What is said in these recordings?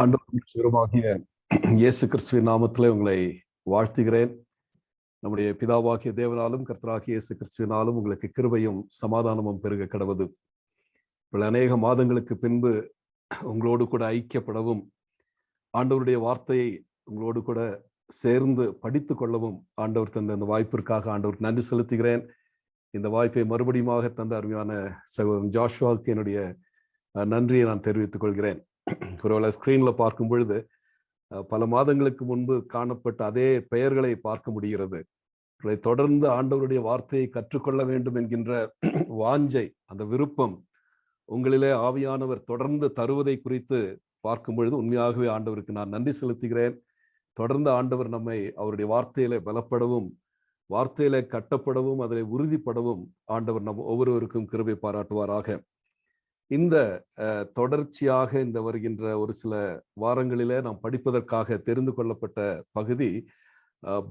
ஆண்டவராகிய இயேசு கிறிஸ்துவின் நாமத்திலே உங்களை வாழ்த்துகிறேன். நம்முடைய பிதாவாகிய தேவனாலும் கர்த்தராகிய இயேசு கிறிஸ்துவினாலும் உங்களுக்கு கிருபையும் சமாதானமும் பெருக கடவது. அநேக மாதங்களுக்கு பின்பு உங்களோடு கூட ஐக்கியப்படவும், ஆண்டவருடைய வார்த்தையை உங்களோடு கூட சேர்ந்து படித்து கொள்ளவும் ஆண்டவர் தந்த அந்த வாய்ப்பிற்காக ஆண்டவருக்கு நன்றி செலுத்துகிறேன். இந்த வாய்ப்பை மறுபடியும் தந்த அருமையான சகோதரன் ஜாஷுவாவுக்கு என்னுடைய நன்றியை நான் தெரிவித்துக் கொள்கிறேன். ஒருவேளை ஸ்கிரீன்ல பார்க்கும் பொழுது பல மாதங்களுக்கு முன்பு காணப்பட்ட அதே பெயர்களை பார்க்க முடிகிறது. தொடர்ந்து ஆண்டவருடைய வார்த்தையை கற்றுக்கொள்ள வேண்டும் என்கின்ற வாஞ்சை, அந்த விருப்பம் உங்களிலே ஆவியானவர் தொடர்ந்து தருவதை குறித்து பார்க்கும் பொழுது உண்மையாகவே ஆண்டவருக்கு நான் நன்றி செலுத்துகிறேன். தொடர்ந்து ஆண்டவர் நம்மை அவருடைய வார்த்தையிலே பலப்படவும், வார்த்தையிலே கட்டப்படவும், அதில் உறுதிப்படவும் ஆண்டவர் நம் ஒவ்வொருவருக்கும் கிருபை பாராட்டுவாராக. இந்த தொடர்ச்சியாக இந்த வருகின்ற ஒரு சில வாரங்களிலே நாம் படிப்பதற்காக தெரிந்து கொள்ளப்பட்ட பகுதி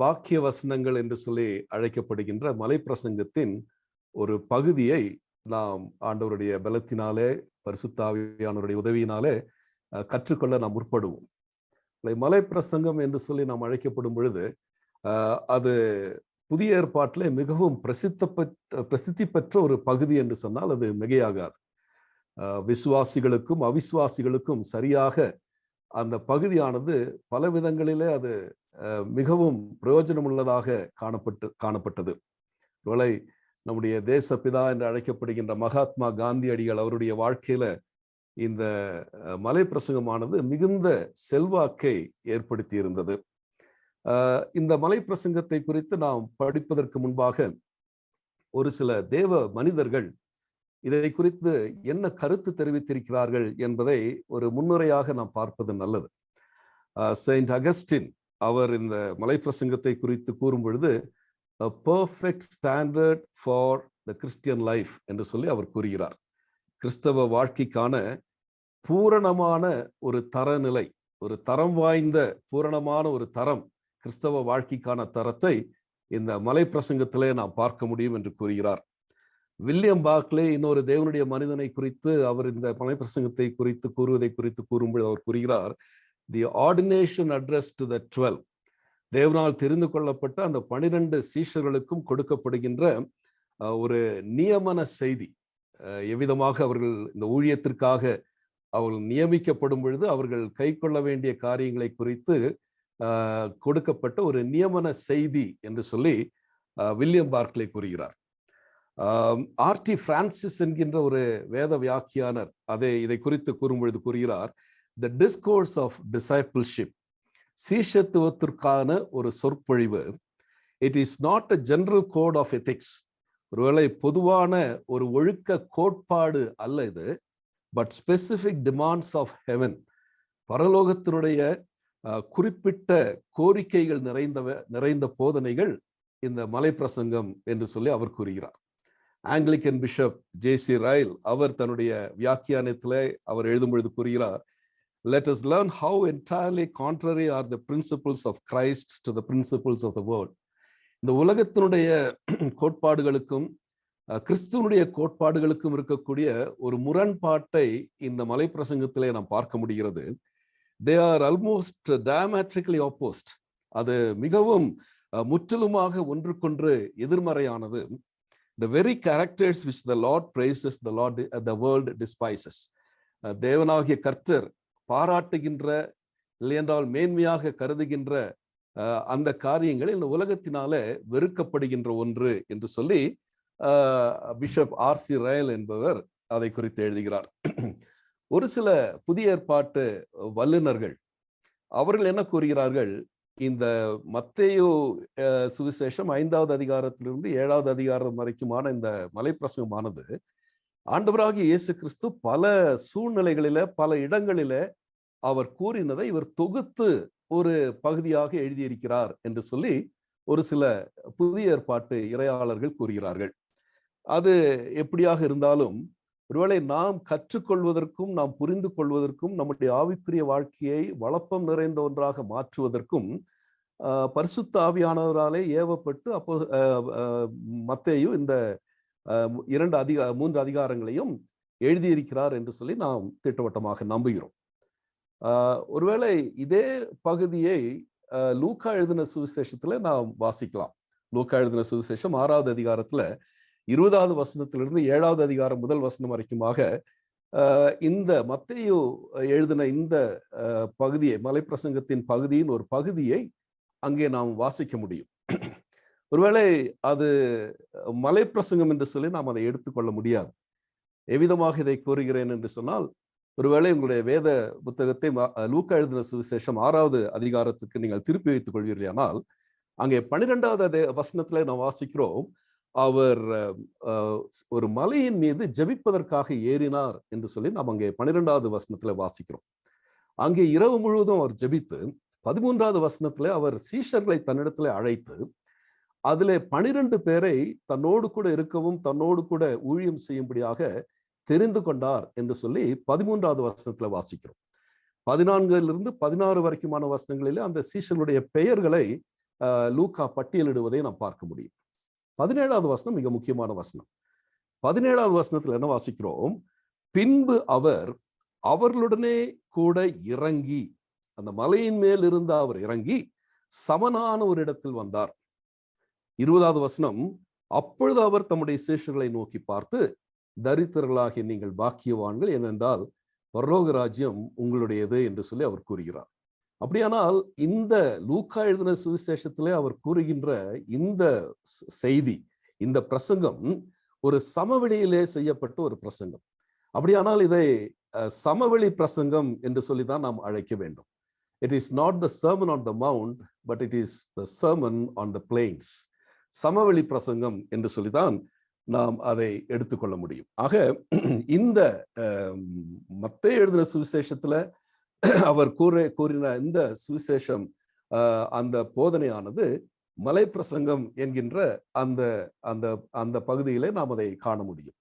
பாக்கிய வசனங்கள் என்று சொல்லி அழைக்கப்படுகின்ற மலைப்பிரசங்கத்தின் ஒரு பகுதியை நாம் ஆண்டவருடைய பலத்தினாலே, பரிசுத்த ஆவியானவருடைய உதவியினாலே கற்றுக்கொள்ள நாம் முற்படுவோம். மலைப்பிரசங்கம் என்று சொல்லி நாம் அழைக்கப்படும் பொழுது அது புதிய ஏற்பாட்டிலே மிகவும் பிரசித்தி பெற்ற ஒரு பகுதி என்று சொன்னால் அது மிகையாகாது. விசுவாசிகளுக்கும் அவிசுவாசிகளுக்கும் சரியாக அந்த பகுதியானது பல விதங்களிலே அது மிகவும் பிரயோஜனமுள்ளதாக காணப்பட்டது. ஒருவேளை நம்முடைய தேசப்பிதா என்று அழைக்கப்படுகின்ற மகாத்மா காந்தியடிகள் அவருடைய வாழ்க்கையில இந்த மலைப்பிரசங்கமானது மிகுந்த செல்வாக்கை ஏற்படுத்தி இருந்தது. இந்த மலைப்பிரசங்கத்தை குறித்து நாம் படிப்பதற்கு முன்பாக ஒரு சில தேவ மனிதர்கள் இதை குறித்து என்ன கருத்து தெரிவித்திருக்கிறார்கள் என்பதை ஒரு முன்னுரையாக நாம் பார்ப்பது நல்லது. செயின்ட் அகஸ்டின் அவர் இந்த மலைப்பிரசங்கத்தை குறித்து கூறும் பொழுது perfect standard for the Christian life என்று சொல்லி அவர் கூறுகிறார். கிறிஸ்தவ வாழ்க்கைக்கான பூரணமான ஒரு தரநிலை, ஒரு தரம் வாய்ந்த பூரணமான ஒரு தரம், கிறிஸ்தவ வாழ்க்கைக்கான தரத்தை இந்த மலைப்பிரசங்கத்திலே நாம் பார்க்க முடியும் என்று கூறுகிறார். வில்லியம் பார்க்லே இன்னொரு தேவனுடைய மனிதனை குறித்து அவர் இந்த மலைப்பிரசங்கத்தை குறித்து கூறுவதை குறித்து கூறும்போது அவர் கூறுகிறார், தி ஆர்டினேஷன் அட்ரஸ் டு த 12, தேவனால் தெரிந்து கொள்ளப்பட்ட அந்த 12 சீஷர்களுக்கும் கொடுக்கப்படுகின்ற ஒரு நியமன செய்தி. எவ்விதமாக அவர்கள் இந்த ஊழியத்திற்காக அவர்கள் நியமிக்கப்படும் பொழுது அவர்கள் கை கொள்ள வேண்டிய காரியங்களை குறித்து கொடுக்கப்பட்ட ஒரு நியமன செய்தி என்று சொல்லி வில்லியம் பார்க்லே கூறுகிறார். ஆர்டி பிரான்சிஸ் என்கின்ற ஒரு வேத வியாக்கியானர் இதை குறித்து கூறும்பொழுது கூறுகிறார், த டிஸ்கோர்ஸ் ஆஃப் டிசைபிள்ஷிப், சீஷத்துவத்திற்கான ஒரு சொற்பொழிவு, it is not a general code of ethics, ஒருவேளை பொதுவான ஒரு ஒழுக்க கோட்பாடு அல்ல இது, but specific demands of heaven, பரலோகத்தினுடைய குறிப்பிட்ட கோரிக்கைகள் நிறைந்த போதனைகள் இந்த மலைப்பிரசங்கம் என்று சொல்லி அவர் கூறுகிறார். Anglican bishop J C. ராயில் அவர் தன்னுடைய வியாக்கியானத்திலே அவர் எழுதும் பொழுது கூறுகிறார், let us learn how entirely contrary are the principles of Christ to the principles of the world. இந்த உலகத்தினுடைய கோட்பாடுகளுக்கும் கிறிஸ்துவனுடைய கோட்பாடுகளுக்கும் இருக்கக்கூடிய ஒரு முரண்பாட்டை இந்த மலைப்பிரசங்கத்திலே நாம் பார்க்க முடிகிறது. they are almost diametrically opposed, அது மிகவும் முற்றிலுமாக ஒன்றுக்கொன்று எதிர்மறையானது. The very characters which the Lord praises, the world despises. தேவனாகிய கர்த்தர் பாராட்டுகின்ற, இல்லையென்றால் மேன்மையாக கருதுகின்ற அந்த காரியங்கள் இந்த உலகத்தினால வெறுக்கப்படுகின்ற ஒன்று என்று சொல்லி பிஷப் ஆர்.சி. ராயில் என்பவர் அதை குறித்து எழுதுகிறார். ஒரு சில புதிய ஏற்பாட்டு வல்லுநர்கள் அவர்கள் என்ன கூறுகிறார்கள், இந்த மத்தேயு சுவிசேஷம் 5வது அதிகாரத்திலிருந்து 7வது அதிகாரம் வரைக்குமான இந்த மலைப்பிரசங்கமானது ஆண்டவராகிய இயேசு கிறிஸ்து பல சூழ்நிலைகளில பல இடங்களில அவர் கூறினதை இவர் தொகுத்து ஒரு பகுதியாக எழுதியிருக்கிறார் என்று சொல்லி ஒரு சில புதிய ஏற்பாட்டு இறையாளர்கள் கூறுகிறார்கள். அது எப்படியாக இருந்தாலும் ஒருவேளை நாம் கற்றுக்கொள்வதற்கும் நாம் புரிந்து கொள்வதற்கும் நம்முடைய ஆவிக்குரிய வாழ்க்கையை வளப்பம் நிறைந்த ஒன்றாக மாற்றுவதற்கும் பரிசுத்த ஆவியானவராலே ஏவப்பட்டு அப்போ மத்தேயு இந்த 3 அதிகாரங்களையும் எழுதியிருக்கிறார் என்று சொல்லி நாம் திட்டவட்டமாக நம்புகிறோம். ஒருவேளை இதே பகுதியை லூக்கா எழுதின சுவிசேஷத்துல நாம் வாசிக்கலாம். லூக்கா எழுதின சுவிசேஷம் 6வது அதிகாரத்துல 20வது வசனத்திலிருந்து 7வது அதிகாரம் முதல் வசனம் வரைக்குமாக இந்த மத்தேயு எழுதின இந்த பகுதியை, மலைப்பிரசங்கத்தின் பகுதியின் ஒரு பகுதியை அங்கே நாம் வாசிக்க முடியும். ஒருவேளை அது மலைப்பிரசங்கம் என்று சொல்லி நாம் அதை எடுத்துக்கொள்ள முடியாது. எவ்விதமாக இதை கூறுகிறேன் என்று சொன்னால், ஒருவேளை உங்களுடைய வேத புத்தகத்தை லூக்கா எழுதின சுவிசேஷம் 6வது அதிகாரத்துக்கு நீங்கள் திருப்பி வைத்துக் கொள்வீர்களானால், அங்கே 12வது வசனத்துல நாம் வாசிக்கிறோம், அவர் ஒரு மலையின் மீது ஜெபிப்பதற்காக ஏறினார் என்று சொல்லி நாம் அங்கே 12வது வசனத்துல வாசிக்கிறோம். அங்கே இரவு முழுவதும் அவர் ஜெபித்து 13வது வசனத்துல அவர் சீஷர்களை தன்னிடத்துல அழைத்து அதிலே 12 பேரை தன்னோடு கூட இருக்கவும் தன்னோடு கூட ஊழியம் செய்யும்படியாக தெரிந்து கொண்டார் என்று சொல்லி 13வது வசனத்துல வாசிக்கிறோம். 14லிருந்து 16 வரைக்குமான வசனங்களிலே அந்த சீஷர்களுடைய பெயர்களை லூக்கா பட்டியலிடுவதை நாம் பார்க்க முடியும். 17வது வசனம் மிக முக்கியமான வசனம். 17வது வசனத்துல என்ன வாசிக்கிறோம்? பின்பு அவர் அவர்களுடனே கூட இறங்கி, அந்த மலையின் மேல் இருந்து அவர் இறங்கி சமனான ஒரு இடத்தில் வந்தார். 20வது வசனம், அப்பொழுது அவர் தம்முடைய சீஷர்களை நோக்கி பார்த்து, தரித்திரர்களாகிய நீங்கள் பாக்கியவான்கள், ஏனென்றால் பரலோக ராஜ்யம் உங்களுடையது என்று சொல்லி அவர் கூறுகிறார். அப்படியானால் இந்த லூக்கா எழுதின சுவிசேஷத்திலே அவர் கூறுகின்ற இந்த செய்தி, இந்த பிரசங்கம் ஒரு சமவெளியிலே செய்யப்பட்ட ஒரு பிரசங்கம். அப்படியானால் இதை சமவெளி பிரசங்கம் என்று சொல்லிதான் நாம் அழைக்க வேண்டும். It is not the sermon on the mount, but it is the sermon on the plains. சமவெளி பிரசங்கம் என்று சொல்லிதான் நாம் அதை எடுத்துக்கொள்ள முடியும். ஆக இந்த மத்தேயு எழுதின சுவிசேஷத்துல அவர் கூறின இந்த சுவிசேஷம், அந்த போதனையானது மலை பிரசங்கம் என்கின்ற அந்த அந்த அந்த பகுதியிலே நாம் அதை காண முடியும்.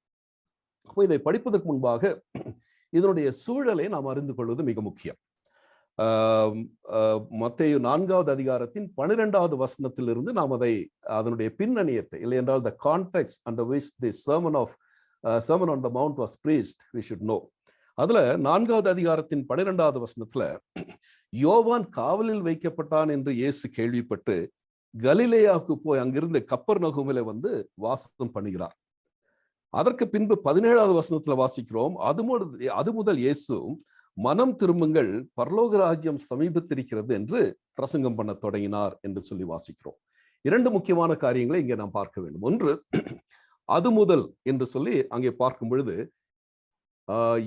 அப்போ இதை படிப்பதற்கு முன்பாக இதனுடைய சூழலை நாம் அறிந்து கொள்வது மிக முக்கியம். மத்தேயு 4வது அதிகாரத்தின் 12வது வசனத்திலிருந்து நாம் அதனுடைய பின்னணியத்தை, இல்லை என்றால் the context under which the sermon on the mount was preached, we should know. அதுல 4வது அதிகாரத்தின் 12வது வசனத்துல, யோவான் காவலில் வைக்கப்பட்டான் என்று இயேசு கேள்விப்பட்டு கலிலேயாவுக்கு போய் அங்கிருந்து கப்பர்நகூமிலே வந்து வாசம் பண்ணுகிறார். அதற்கு பின்பு 17வது வசனத்துல வாசிக்கிறோம், அது முதல் இயேசு மனம் திரும்புங்கள், பரலோக ராஜ்யம் சமீபத்திருக்கிறது என்று பிரசங்கம் பண்ண தொடங்கினார் என்று சொல்லி வாசிக்கிறோம். 2 முக்கியமான காரியங்களை இங்கே நாம் பார்க்க வேண்டும். ஒன்று, அது முதல் என்று சொல்லி அங்கே பார்க்கும் பொழுது,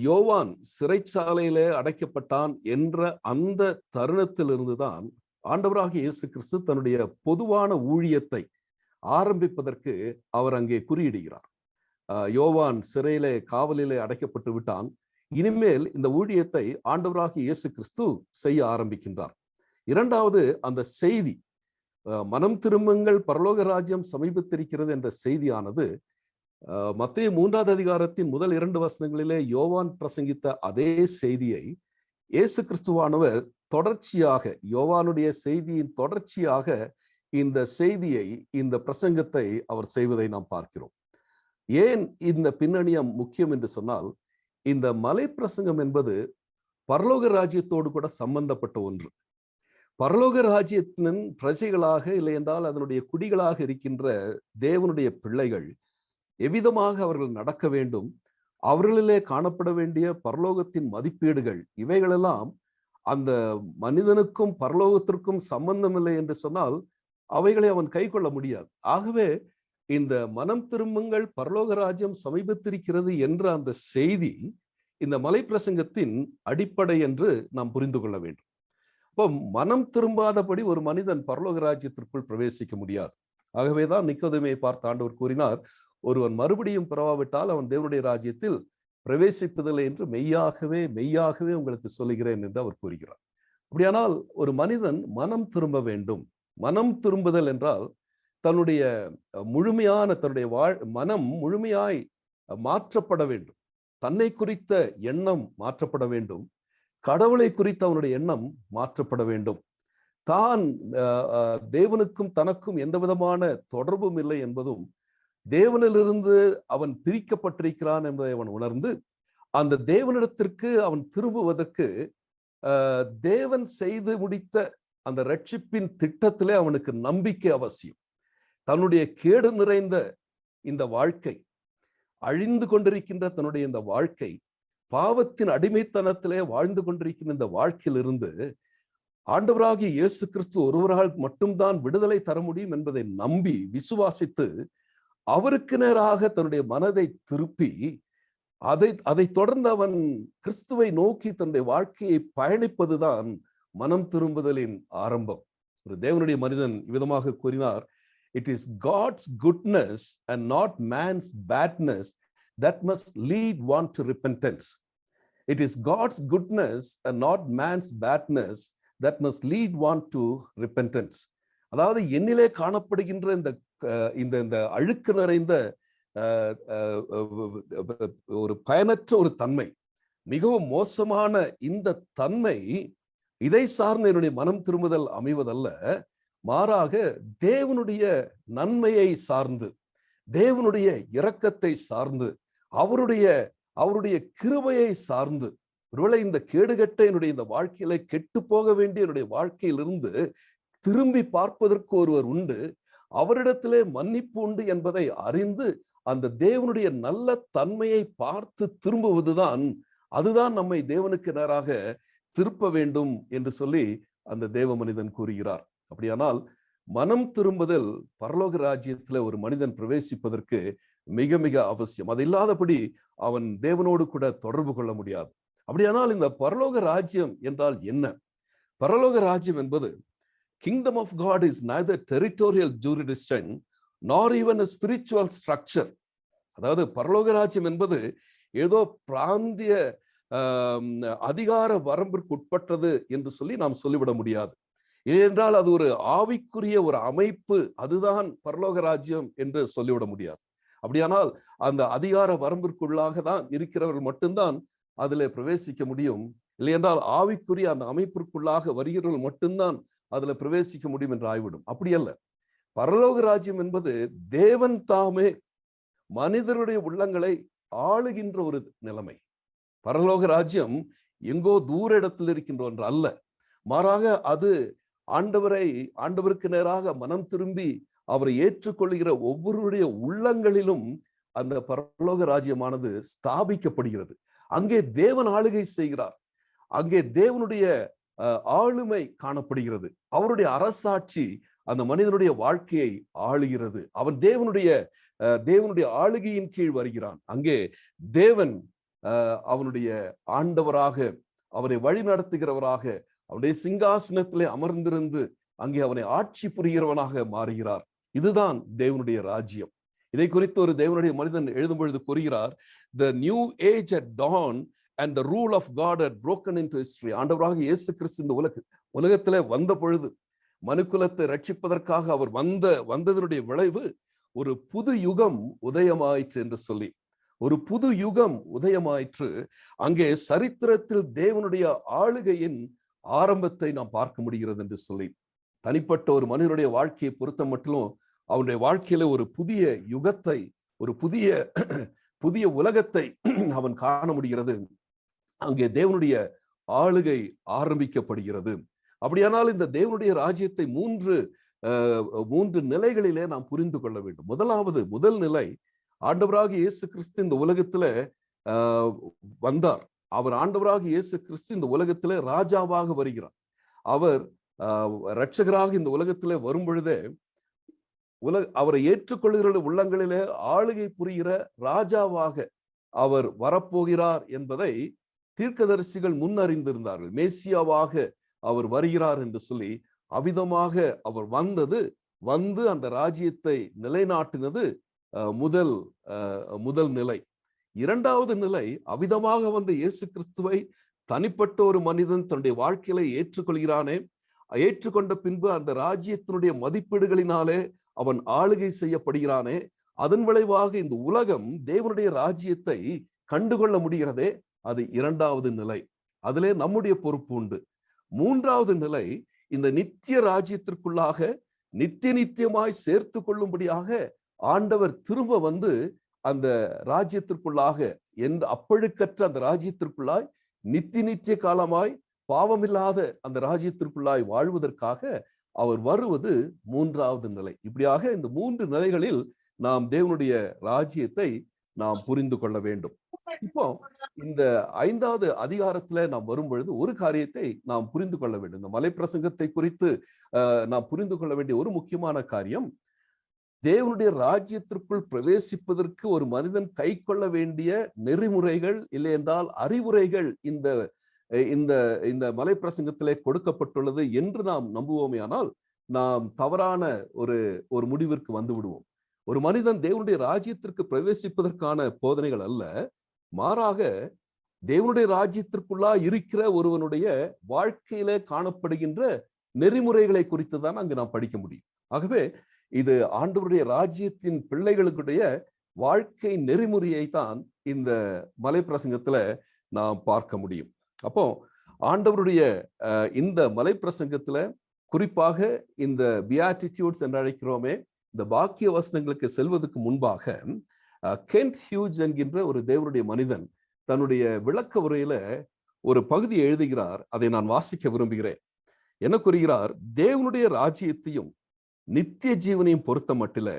யோவான் சிறைச்சாலையிலே அடைக்கப்பட்டான் என்ற அந்த தருணத்திலிருந்துதான் ஆண்டவராகிய இயேசு கிறிஸ்து தன்னுடைய பொதுவான ஊழியத்தை ஆரம்பிப்பதற்கு அவர் அங்கே குறியிடுகிறார். யோவான் சிறையிலே காவலிலே அடைக்கப்பட்டு விட்டான், இனிமேல் இந்த ஊழியத்தை ஆண்டவராகிய இயேசு கிறிஸ்து செய்ய ஆரம்பிக்கின்றார். 2வது, அந்த செய்தி, மனம் திரும்புங்கள், பரலோக ராஜ்யம் சமீபத்திருக்கிறது என்ற செய்தியானது மத்தேயு 3வது அதிகாரத்தின் முதல் 2 வசனங்களிலே யோவான் பிரசங்கித்த அதே செய்தியை இயேசு கிறிஸ்துவானவர் தொடர்ச்சியாக, யோவானுடைய செய்தியின் தொடர்ச்சியாக இந்த செய்தியை, இந்த பிரசங்கத்தை அவர் செய்வதை நாம் பார்க்கிறோம். ஏன் இந்த பின்னணியம் முக்கியம் என்று சொன்னால், இந்த மலை பிரசங்கம் என்பது பரலோக ராஜ்யத்தோடு கூட சம்பந்தப்பட்ட ஒன்று. பரலோக ராஜ்யத்தின் பிரஜைகளாக, இல்லை என்றால் அதனுடைய குடிகளாக இருக்கின்ற தேவனுடைய பிள்ளைகள் எவ்விதமாக அவர்கள் நடக்க வேண்டும், அவர்களிலே காணப்பட வேண்டிய பரலோகத்தின் மதிப்பீடுகள், இவைகளெல்லாம் அந்த மனிதனுக்கும் பரலோகத்திற்கும் சம்பந்தமில்லை என்று சொன்னால் அவைகளை அவன் கை கொள்ள முடியாது. ஆகவே இந்த மனம் திரும்புங்கள், பரலோக ராஜ்யம் சமீபத்திருக்கிறது என்ற அந்த செய்தி இந்த மலை பிரசங்கத்தின் அடிப்படை என்று நாம் புரிந்து கொள்ள வேண்டும். அப்போ மனம் திரும்பாதபடி ஒரு மனிதன் பரலோக ராஜ்யத்திற்குள் பிரவேசிக்க முடியாது. ஆகவேதான் நிக்கோதேமை பார்த்த ஆண்டவர் கூறினார், ஒருவன் மறுபடியும் பிறவாவிட்டால் அவன் தேவனுடைய ராஜ்யத்தில் பிரவேசிப்பதில்லை என்று மெய்யாகவே மெய்யாகவே உங்களுக்கு சொல்லுகிறேன் என்று அவர் கூறுகிறார். அப்படியானால் ஒரு மனிதன் மனம் திரும்ப வேண்டும். மனம் திரும்புதல் என்றால் தன்னுடைய முழுமையான, தன்னுடைய மனம் முழுமையாய் மாற்றப்பட வேண்டும். தன்னை குறித்த எண்ணம் மாற்றப்பட வேண்டும். கடவுளை குறித்த அவனுடைய எண்ணம் மாற்றப்பட வேண்டும். தான் தேவனுக்கும் தனக்கும் எந்த விதமான தொடர்பும் இல்லை என்பதும், தேவனிலிருந்து அவன் பிரிக்கப்பட்டிருக்கிறான் என்பதை அவன் உணர்ந்து அந்த தேவனிடத்திற்கு அவன் திரும்புவதற்கு தேவன் செய்து முடித்த அந்த ரட்சிப்பின் திட்டத்திலே அவனுக்கு நம்பிக்கை அவசியம். தன்னுடைய கேடு நிறைந்த இந்த வாழ்க்கை, அழிந்து கொண்டிருக்கின்ற தன்னுடைய இந்த வாழ்க்கை, பாவத்தின் அடிமைத்தனத்திலே வாழ்ந்து கொண்டிருக்கின்ற இந்த வாழ்க்கையிலிருந்து ஆண்டவராகிய இயேசு கிறிஸ்து ஒருவரால் மட்டும்தான் விடுதலை தர முடியும் என்பதை நம்பி விசுவாசித்து அவருக்கு நேராக தன்னுடைய மனதை திருப்பி அதை தொடர்ந்து அவன் கிறிஸ்துவை நோக்கி தன்னுடைய வாழ்க்கையை பயணிப்பதுதான் மனம் திரும்புதலின் ஆரம்பம். ஒரு தேவனுடைய மனிதன் இவ்விதமாக கூறினார், it is God's goodness and not man's badness that must lead one to repentance. It is God's goodness and not man's badness that must lead one to repentance. அதாவது என்னிலே காணப்படுகின்ற இந்த அழுக்கு நிறைந்த ஒரு பயனற்ற ஒரு தன்மை, மிகவும் மோசமான இந்த தன்மை, இதை சார்ந்த என்னுடைய மனம் திரும்புதல் அமைவதல்ல, மாறாக தேவனுடைய நன்மையை சார்ந்து, தேவனுடைய இரக்கத்தை சார்ந்து, அவருடைய கிருபையை சார்ந்து, ஒருவேளை இந்த கேடுகட்ட என்னுடைய இந்த வாழ்க்கையில கெட்டு போக வேண்டிய என்னுடைய வாழ்க்கையிலிருந்து திரும்பி பார்ப்பதற்கு ஒருவர் உண்டு, அவரிடத்திலே மன்னிப்பு உண்டு என்பதை அறிந்து அந்த தேவனுடைய நல்ல தன்மையை பார்த்து திரும்புவதுதான், அதுதான் நம்மை தேவனுக்கு நேராக திருப்ப வேண்டும் என்று சொல்லி அந்த தேவ மனிதன் கூறுகிறார். அப்படியானால் மனம் திரும்புதல் பரலோக ராஜ்யத்துல ஒரு மனிதன் பிரவேசிப்பதற்கு மிக மிக அவசியம். அது இல்லாதபடி அவன் தேவனோடு கூட தொடர்பு கொள்ள முடியாது. அப்படியானால் இந்த பரலோக ராஜ்யம் என்றால் என்ன? பரலோக ராஜ்யம் என்பது, kingdom of God is neither territorial jurisdiction nor even a spiritual structure. அதாவது பரலோக ராஜ்யம் என்பது ஏதோ பிராந்திய அதிகார வரம்பிற்கு உட்பட்டது என்று சொல்லி நாம் சொல்லிவிட முடியாது. ஏனென்றால் அது ஒரு ஆவிக்குரிய ஒரு அமைப்பு, அதுதான் பரலோக ராஜ்யம் என்று சொல்லிவிட முடியாது. அப்படியானால் அந்த அதிகார வரம்பிற்குள்ளாக தான் இருக்கிறவர்கள் மட்டும்தான் அதில் பிரவேசிக்க முடியும். இல்லை என்றால் ஆவிக்குரிய அந்த அமைப்பிற்குள்ளாக வருகிறவர்கள் மட்டும்தான் அதுல பிரவேசிக்க முடியும் என்று ஆய்விடும். அப்படி அல்ல. பரலோக ராஜ்யம் என்பது தேவன் தாமே மனிதருடைய உள்ளங்களை ஆளுகின்ற ஒரு நிலைமை. பரலோக ராஜ்யம் எங்கோ தூர இடத்தில் இருக்கின்ற ஒன்று அல்ல, மாறாக அது ஆண்டவருக்கு நேராக மனம் திரும்பி அவரை ஏற்றுக்கொள்கிற ஒவ்வொருடைய உள்ளங்களிலும் அந்த பரலோக ராஜ்யமானது ஸ்தாபிக்கப்படுகிறது. அங்கே தேவன் ஆளுகை செய்கிறார், அங்கே தேவனுடைய ஆளுமை காணப்படுகிறது, அவருடைய அரசாட்சி அந்த மனிதனுடைய வாழ்க்கையை ஆளுகிறது. அவன் தேவனுடைய ஆளுகையின் கீழ் வருகிறான். அங்கே தேவன் அவனுடைய ஆண்டவராக, அவனை வழி நடத்துகிறவராக, அவனுடைய சிங்காசனத்திலே அமர்ந்திருந்து அங்கே அவனை ஆட்சி புரிகிறவனாக மாறுகிறார். இதுதான் தேவனுடைய ராஜ்யம். இதை குறித்து ஒரு தேவனுடைய மனிதன் எழுதும் பொழுது கூறுகிறார், the new age had dawned and the rule of God had broken into history. ஆண்டவராக இயேசு கிறிஸ்து இந்த உலகத்திலே வந்த பொழுது, மனுக்குலத்தை ரட்சிப்பதற்காக அவர் வந்ததனுடைய விளைவு ஒரு புது யுகம் உதயமாயிற்று என்று சொல்லி, ஒரு புது யுகம் உதயமாயிற்று. அங்கே சரித்திரத்தில் தேவனுடைய ஆளுகையின் ஆரம்பத்தை நாம் பார்க்க முடிகிறது என்று சொல்லி, தனிப்பட்ட ஒரு மனிதனுடைய வாழ்க்கையை பொறுத்த மட்டும் அவனுடைய வாழ்க்கையில ஒரு புதிய யுகத்தை, ஒரு புதிய உலகத்தை அவன் காண முடிகிறது. அங்கே தேவனுடைய ஆளுகை ஆரம்பிக்கப்படுகிறது. அப்படியானால் இந்த தேவனுடைய ராஜ்யத்தை மூன்று நிலைகளிலே நாம் புரிந்து கொள்ள வேண்டும். முதல் நிலை, ஆண்டவராக இயேசு கிறிஸ்து இந்த உலகத்துல வந்தார். அவர் ஆண்டவராக இயேசு கிறிஸ்து இந்த உலகத்திலே ராஜாவாக வருகிறார். அவர் இரட்சகராக இந்த உலகத்திலே வரும் பொழுதே அவரை ஏற்றுக்கொள்கிற உள்ளங்களிலே ஆளுகை புரிகிற ராஜாவாக அவர் வரப்போகிறார் என்பதை தீர்க்கதரிசிகள் முன்னறிந்திருந்தார்கள். மேசியாவாக அவர் வருகிறார் என்று சொல்லி அவிதமாக அவர் வந்து அந்த ராஜ்யத்தை நிலைநாட்டினது முதல் நிலை. இரண்டாவது நிலை, அவிதமாக வந்த இயேசு கிறிஸ்துவை தனிப்பட்ட ஒரு மனிதன் தன்னுடைய வாழ்க்கையில ஏற்றுக்கொள்கிறானே, ஏற்றுக்கொண்ட பின்பு அந்த ராஜ்யத்தினுடைய மதிப்பீடுகளினாலே அவன் ஆளுகை செய்யப்படுகிறானே, அதன் விளைவாக இந்த உலகம் தேவனுடைய ராஜ்யத்தை கண்டுகொள்ள முடிகிறதே, அது இரண்டாவது நிலை. அதிலே நம்முடைய பொறுப்பு உண்டு. மூன்றாவது நிலை, இந்த நித்திய ராஜ்யத்திற்குள்ளாக நித்தியமாய் சேர்த்து கொள்ளும்படியாக ஆண்டவர் திரும்ப வந்து அந்த ராஜ்யத்திற்குள்ளாக அப்பழுக்கற்ற அந்த ராஜ்யத்திற்குள்ளாய் நித்திய காலமாய் பாவமில்லாத அந்த ராஜ்யத்திற்குள்ளாய் வாழ்வதற்காக அவர் வருவது மூன்றாவது நிலை. இப்படியாக இந்த மூன்று நிலைகளில் நாம் தேவனுடைய ராஜ்யத்தை நாம் புரிந்து கொள்ள வேண்டும். இப்போ இந்த 5வது அதிகாரத்துல நாம் வரும் பொழுது ஒரு காரியத்தை நாம் புரிந்து கொள்ள வேண்டும். இந்த மலை பிரசங்கத்தை குறித்து நாம் புரிந்து கொள்ள வேண்டிய ஒரு முக்கியமான காரியம், தேவனுடைய ராஜ்யத்திற்குள் பிரவேசிப்பதற்கு ஒரு மனிதன் கை கொள்ள வேண்டிய நெறிமுறைகள் இல்லை என்றால் அறிவுரைகள் இந்த இந்த இந்த மலை பிரசங்கத்திலே கொடுக்கப்பட்டுள்ளது என்று நாம் நம்புவோமே ஆனால் நாம் தவறான ஒரு முடிவிற்கு வந்து விடுவோம். ஒரு மனிதன் தேவனுடைய ராஜ்யத்திற்கு பிரவேசிப்பதற்கான போதனைகள் அல்ல, மாறாக தேவனுடைய ராஜ்யத்திற்குள்ளா இருக்கிற ஒருவனுடைய வாழ்க்கையில காணப்படுகின்ற நெறிமுறைகளை குறித்து தான் அங்கு நாம் படிக்க முடியும். ஆகவே இது ஆண்டவருடைய ராஜ்யத்தின் பிள்ளைகளுடைய வாழ்க்கை நெறிமுறையை தான் இந்த மலை பிரசங்கத்துல நாம் பார்க்க முடியும். அப்போ ஆண்டவருடைய இந்த மலை பிரசங்கத்துல குறிப்பாக இந்த பியாட்டிடியூட்ஸ் என்று அழைக்கிறோமே, இந்த பாக்கிய வசனங்களுக்கு செல்வதற்கு முன்பாக கென்ட் ஹியூஜ் என்கின்ற ஒரு தேவனுடைய மனிதன் தன்னுடைய விளக்க உரையில ஒரு பகுதியை எழுதுகிறார். அதை நான் வாசிக்க விரும்புகிறேன். என்ன கூறுகிறார்? தேவனுடைய ராஜ்யத்தையும் நித்திய ஜீவனையும் பொறுத்த மட்டில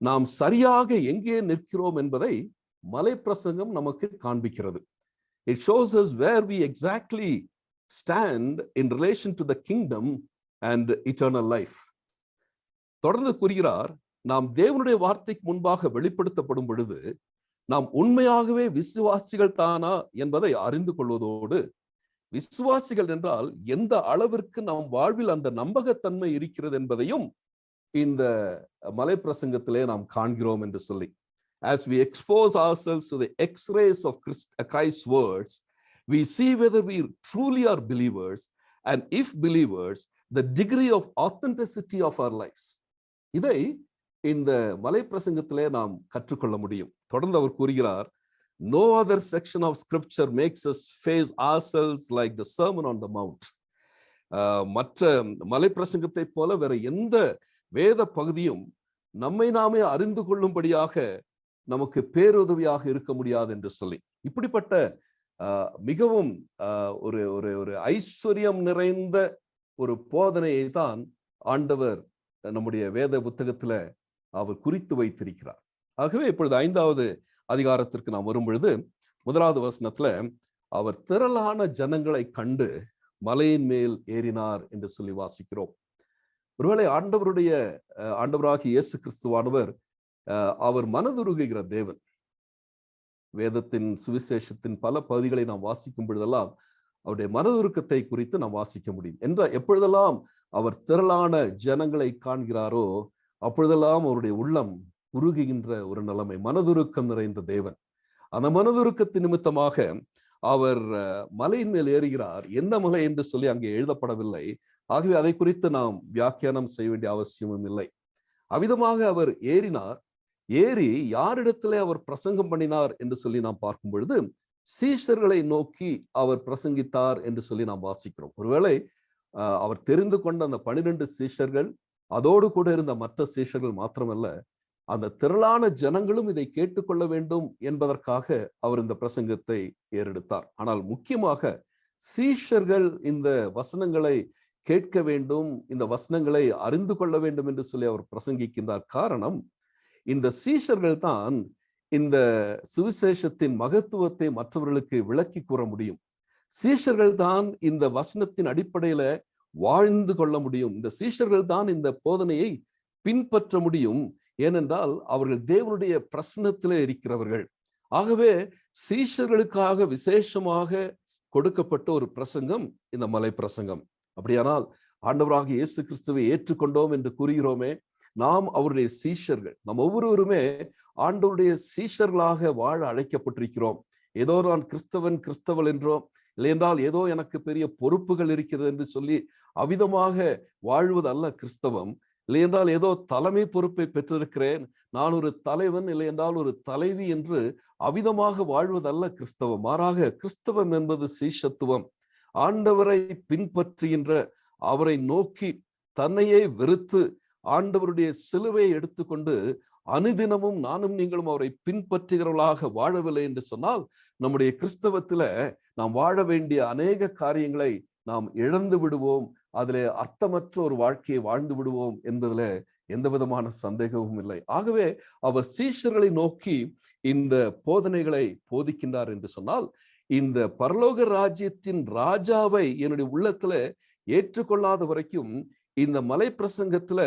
நாம் சரியாக எங்கே நிற்கிறோம் என்பதை மலை பிரசங்கம் நமக்கு காண்பிக்கிறது. It shows us where we exactly stand in relation to the kingdom and eternal life. தொடர்ந்து கூறுகிறார், நாம் தேவனுடைய வார்த்தைக்கு முன்பாக வெளிப்படுத்தப்படும் பொழுது நாம் உண்மையாகவே விசுவாசிகள் தானா என்பதை அறிந்து கொள்வதோடு, விசுவாசிகள் என்றால் எந்த அளவிற்கு நம் வாழ்வில் அந்த நம்பகத்தன்மை இருக்கிறது என்பதையும் இந்த மலை பிரசங்கத்திலே நாம் காண்கிறோம் என்று சொல்லி, as we expose ourselves to the x-rays of Christ's words, we see whether we truly are believers, and if believers, the degree of authenticity of our lives. இதை இந்த மலை பிரசங்கத்திலே நாம் கற்றுக்கொள்ள முடியும். தொடர்ந்து அவர் கூறுகிறார், no other section of scripture makes us face ourselves like the Sermon on the Mount. மற்ற மலை பிரசங்கத்தை போல வேற எந்த வேத பகுதியும் நம்மை நாமே அறிந்து கொள்ளும்படியாக நமக்கு பேருதவியாக இருக்க முடியாது என்று சொல்லி, இப்படிப்பட்ட மிகவும் ஒரு ஐஸ்வர்யம் நிறைந்த ஒரு போதனையை தான் ஆண்டவர் நம்முடைய வேத புத்தகத்துல அவர் குறித்து வைத்திருக்கிறார். ஆகவே இப்பொழுது 5வது அதிகாரத்திற்கு நாம் வரும் பொழுது 1வது வசனத்துல அவர் திரளான ஜனங்களை கண்டு மலையின் மேல் ஏறினார் என்று சொல்லி வாசிக்கிறோம். ஒருவேளை ஆண்டவராகிய இயேசு கிறிஸ்துவானவர் அவர் மனதுருகுகிற தேவன். வேதத்தின் சுவிசேஷத்தின் பல பகுதிகளை நாம் வாசிக்கும் பொழுதெல்லாம் அவருடைய மனதுருக்கத்தை குறித்து நாம் வாசிக்க முடியும். எப்பொழுதெல்லாம் அவர் திரளான ஜனங்களை காண்கிறாரோ அப்பொழுதெல்லாம் அவருடைய உள்ளம் உருகுகின்ற ஒரு நிலைமை, மனதுருக்கம் நிறைந்த தேவன். அந்த மனதுருக்கத்தின் நிமித்தமாக அவர் மலையின் மேல் ஏறுகிறார். எந்த மலை என்று சொல்லி அங்கே எழுதப்படவில்லை. ஆகவே அதை குறித்து நாம் வியாக்கியானம் செய்ய வேண்டிய அவசியமும் இல்லை. அவ்விதமாக அவர் ஏறினார். ஏறி யாரிடத்திலே அவர் பிரசங்கம் பண்ணினார் என்று சொல்லி நாம் பார்க்கும் பொழுது சீஷர்களை நோக்கி அவர் பிரசங்கித்தார் என்று சொல்லி நாம் வாசிக்கிறோம். ஒருவேளை அவர் தெரிந்து கொண்ட அந்த 12 சீஷர்கள், அதோடு கூட இருந்த மற்ற சீஷர்கள் மாத்திரமல்ல, அந்த திரளான ஜனங்களும் இதை கேட்டுக்கொள்ள வேண்டும் என்பதற்காக அவர் இந்த பிரசங்கத்தை ஏறெடுத்தார். ஆனால் முக்கியமாக சீஷர்கள் இந்த வசனங்களை கேட்க வேண்டும், இந்த வசனங்களை அறிந்து கொள்ள வேண்டும் என்று சொல்லி அவர் பிரசங்கிக்கின்றார். காரணம், இந்த சீஷர்கள் தான் இந்த சுவிசேஷத்தின் மகத்துவத்தை மற்றவர்களுக்கு விளக்கி கூற முடியும். சீஷர்கள் தான் இந்த வசனத்தின் அடிப்படையில வாழ்ந்து கொள்ள முடியும். இந்த சீஷர்கள் தான் இந்த போதனையை பின்பற்ற முடியும். ஏனென்றால் அவர்கள் தேவனுடைய பிரசன்னத்திலே இருக்கிறவர்கள். ஆகவே சீஷர்களுக்காக விசேஷமாக கொடுக்கப்பட்ட ஒரு பிரசங்கம் இந்த மலை பிரசங்கம். அப்படியானால் ஆண்டவராகிய இயேசு கிறிஸ்துவை ஏற்றுக்கொண்டோம் என்று கூறுகிறோமே, நாம் அவருடைய சீஷர்கள். நாம் ஒவ்வொருவருமே ஆண்டவருடைய சீஷர்களாக வாழ அழைக்கப்பட்டிருக்கிறோம். ஏதோ நான் கிறிஸ்தவள் என்றோ, இல்லை என்றால் ஏதோ எனக்கு பெரிய பொறுப்புகள் இருக்கிறது என்று சொல்லி அவிதமாக வாழ்வது அல்ல கிறிஸ்தவம். இல்லை என்றால் ஏதோ தலைமை பொறுப்பை பெற்றிருக்கிறேன், நான் ஒரு தலைவன், இல்லை என்றால் ஒரு தலைவி என்று அவிதமாக வாழ்வதல்ல கிறிஸ்தவம். மாறாக கிறிஸ்தவம் என்பது சீஷத்துவம். ஆண்டவரை பின்பற்றுகின்ற, அவரை நோக்கி தன்னையே வெறுத்து ஆண்டவருடைய சிலுவையை எடுத்துக்கொண்டு அனுதினமும் நானும் நீங்களும் அவரை பின்பற்றுகிறவர்களாக வாழவில்லை என்று சொன்னால் நம்முடைய கிறிஸ்தவத்துல நாம் வாழ வேண்டிய அநேக காரியங்களை நாம் இழந்து விடுவோம், அதிலே அர்த்தமற்ற ஒரு வாழ்க்கையை வாழ்ந்து விடுவோம் என்பதில் எந்த விதமான சந்தேகமும் இல்லை. ஆகவே அவர் சீஷர்களை நோக்கி இந்த போதனைகளை போதிக்கின்றார் என்று சொன்னால், இந்த பரலோக ராஜ்யத்தின் ராஜாவை என்னுடைய உள்ளத்துல ஏற்றுக்கொள்ளாத வரைக்கும் இந்த மலை பிரசங்கத்துல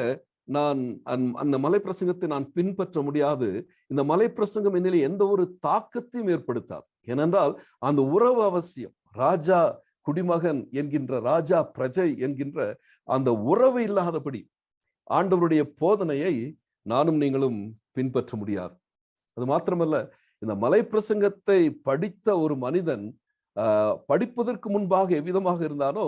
அந்த மலை பிரசங்கத்தை நான் பின்பற்ற முடியாது. இந்த மலை பிரசங்கம் என்னிலே எந்த ஒரு தாக்கத்தையும் ஏற்படுத்தாது. ஏனென்றால் அந்த உறவு அவசியம். ராஜா குடிமகன் என்கின்ற, ராஜா பிரஜை என்கின்ற அந்த உறவு இல்லாதபடி ஆண்டவருடைய போதனையை நானும் நீங்களும் பின்பற்ற முடியாது. அது மாத்திரமல்ல, இந்த மலை பிரசங்கத்தை படித்த ஒரு மனிதன் படிப்பதற்கு முன்பாக எவ்விதமாக இருந்தானோ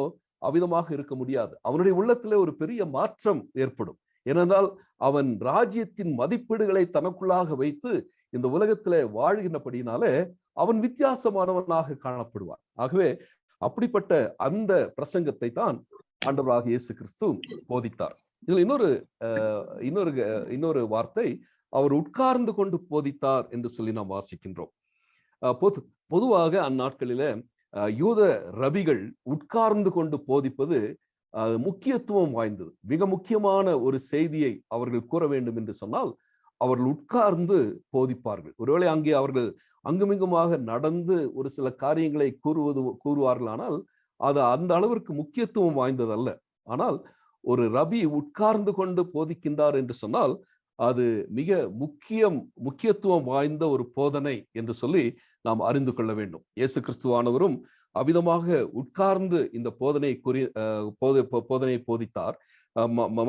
அவ்விதமாக இருக்க முடியாது. அவனுடைய உள்ளத்திலே ஒரு பெரிய மாற்றம் ஏற்படும். ஏனென்றால் அவன் ராஜ்யத்தின் மதிப்பீடுகளை தனக்குள்ளாக வைத்து இந்த உலகத்திலே வாழ்கின்றபடினாலே அவன் வித்தியாசமானவனாக காணப்படுவான். ஆகவே அப்படிப்பட்ட அந்த பிரசங்கத்தை தான் ஆண்டவராகிய இயேசு கிறிஸ்து போதித்தார். இதுல இன்னொரு வார்த்தை, அவர் உட்கார்ந்து கொண்டு போதித்தார் என்று சொல்லி நாம் வாசிக்கின்றோம். பொதுவாக அந்நாட்களில யூத ரபிகள் உட்கார்ந்து கொண்டு போதிப்பது முக்கியத்துவம் வாய்ந்தது. மிக முக்கியமான ஒரு செய்தியை அவர்கள் கூற வேண்டும் என்று சொன்னால் அவர்கள் உட்கார்ந்து போதிப்பார்கள். ஒருவேளை அங்கே அவர்கள் அங்குமிங்குமாக நடந்து ஒரு சில காரியங்களை கூறுவார்கள், ஆனால் அது அந்த அளவிற்கு முக்கியத்துவம் வாய்ந்தது அல்ல. ஆனால் ஒரு ரபி உட்கார்ந்து கொண்டு போதிக்கின்றார் என்று சொன்னால் அது மிக முக்கியத்துவம் வாய்ந்த ஒரு போதனை என்று சொல்லி நாம் அறிந்து கொள்ள வேண்டும். இயேசு கிறிஸ்துவானவரும் அவ்விதமாக உட்கார்ந்து இந்த போதனையை போதித்தார்.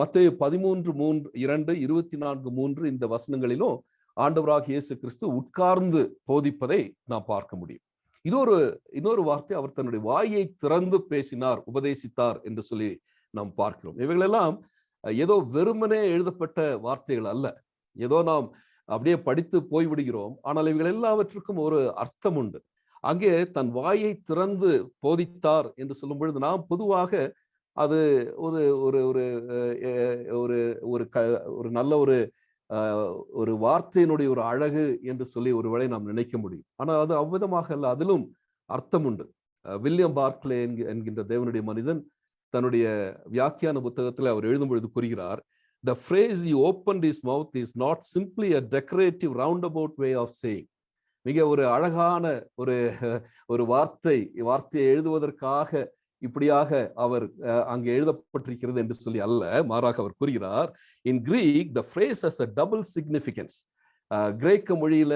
மத்தேயு 13:2, 24:3 இந்த வசனங்களிலும் ஆண்டவராகிய இயேசு கிறிஸ்து உட்கார்ந்து போதிப்பதை நாம் பார்க்க முடியும். இன்னொரு வார்த்தை, அவர் தன்னுடைய வாயை திறந்து பேசினார், உபதேசித்தார் என்று சொல்லி நாம் பார்க்கிறோம். இவைகளெல்லாம் ஏதோ வெறுமனே எழுதப்பட்ட வார்த்தைகள் அல்ல, ஏதோ நாம் அப்படியே படித்து போய்விடுகிறோம். ஆனால் இவைகள் எல்லாவற்றுக்கும் ஒரு அர்த்தம் உண்டு. அங்கே தன் வாயை திறந்து போதித்தார் என்று சொல்லும் பொழுது நாம் பொதுவாக அது ஒரு ஒரு ஒரு ஒரு நல்ல ஒரு வார்த்தையினுடைய ஒரு அழகு என்று சொல்லி ஒருவேளை நாம் நினைக்க முடியும். ஆனால் அது அவ்விதமாக அல்ல, அதிலும் அர்த்தம் உண்டு. வில்லியம் பார்க்லே என்கின்ற தேவனுடைய மனிதன் தன்னுடைய வியாக்கியான புத்தகத்தில் அவர் எழுதும் பொழுது கூறுகிறார், the phrase he opened his mouth is not simply a decorative roundabout way of saying. மிக ஒரு அழகான ஒரு வார்த்தையை எழுதுவதற்காக இப்படியாக அவர் அங்கே எழுதப்பட்டிருக்கிறது என்று சொல்லி அல்ல, மாறாக அவர் கூறுகிறார், in Greek the phrase has a double significance. கிரேக்க மொழியில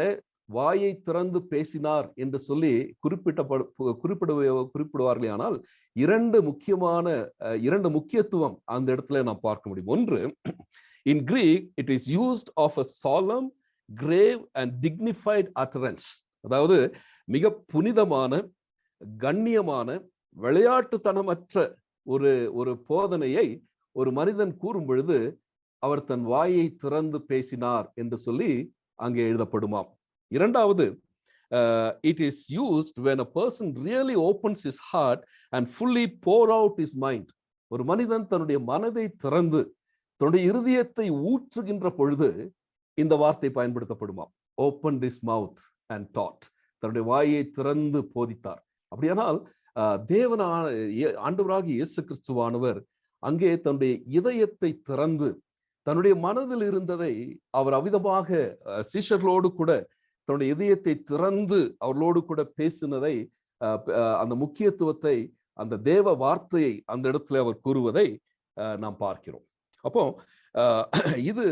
வாயை திறந்து பேசினார் என்று சொல்லி குறிப்பிடுவார்களே, ஆனால் இரண்டு முக்கியத்துவம் அந்த இடத்துல நாம் பார்க்க முடியும். ஒன்று, in Greek it is used of a solemn, grave and dignified utterance. அதாவது மிக புனிதமான, கண்ணியமான, விளையாட்டுத்தனமற்ற ஒரு போதனையை ஒரு மனிதன் கூறும் பொழுது அவர் தன் வாயை திறந்து பேசினார் என்று சொல்லி அங்கே எழுதப்படுமாம். இரண்டாவது, it is used when a person really opens his heart and fully pour out his mind. ஒரு மனிதன் தன்னுடைய மனதை திறந்து தன்னுடைய இருதயத்தை ஊற்றுகின்ற பொழுது இந்த வார்த்தை பயன்படுத்தப்படுமாம். opened his mouth and taught. தன்னுடைய வாயை திறந்து போதித்தார். அப்படியானால் ஆண்டவராகிய இயேசு கிறிஸ்துவானவர் அங்கே தன்னுடைய இதயத்தை திறந்து தன்னுடைய மனதில் இருந்ததை அவர் அவ்விதமாக சீஷர்களோடு கூட தன்னுடைய இதயத்தை திறந்து அவர்களோடு கூட பேசினதை, அந்த முக்கியத்துவத்தை, அந்த தேவ வார்த்தையை அந்த இடத்துல அவர் கூறுவதை நாம் பார்க்கிறோம். அப்போ இது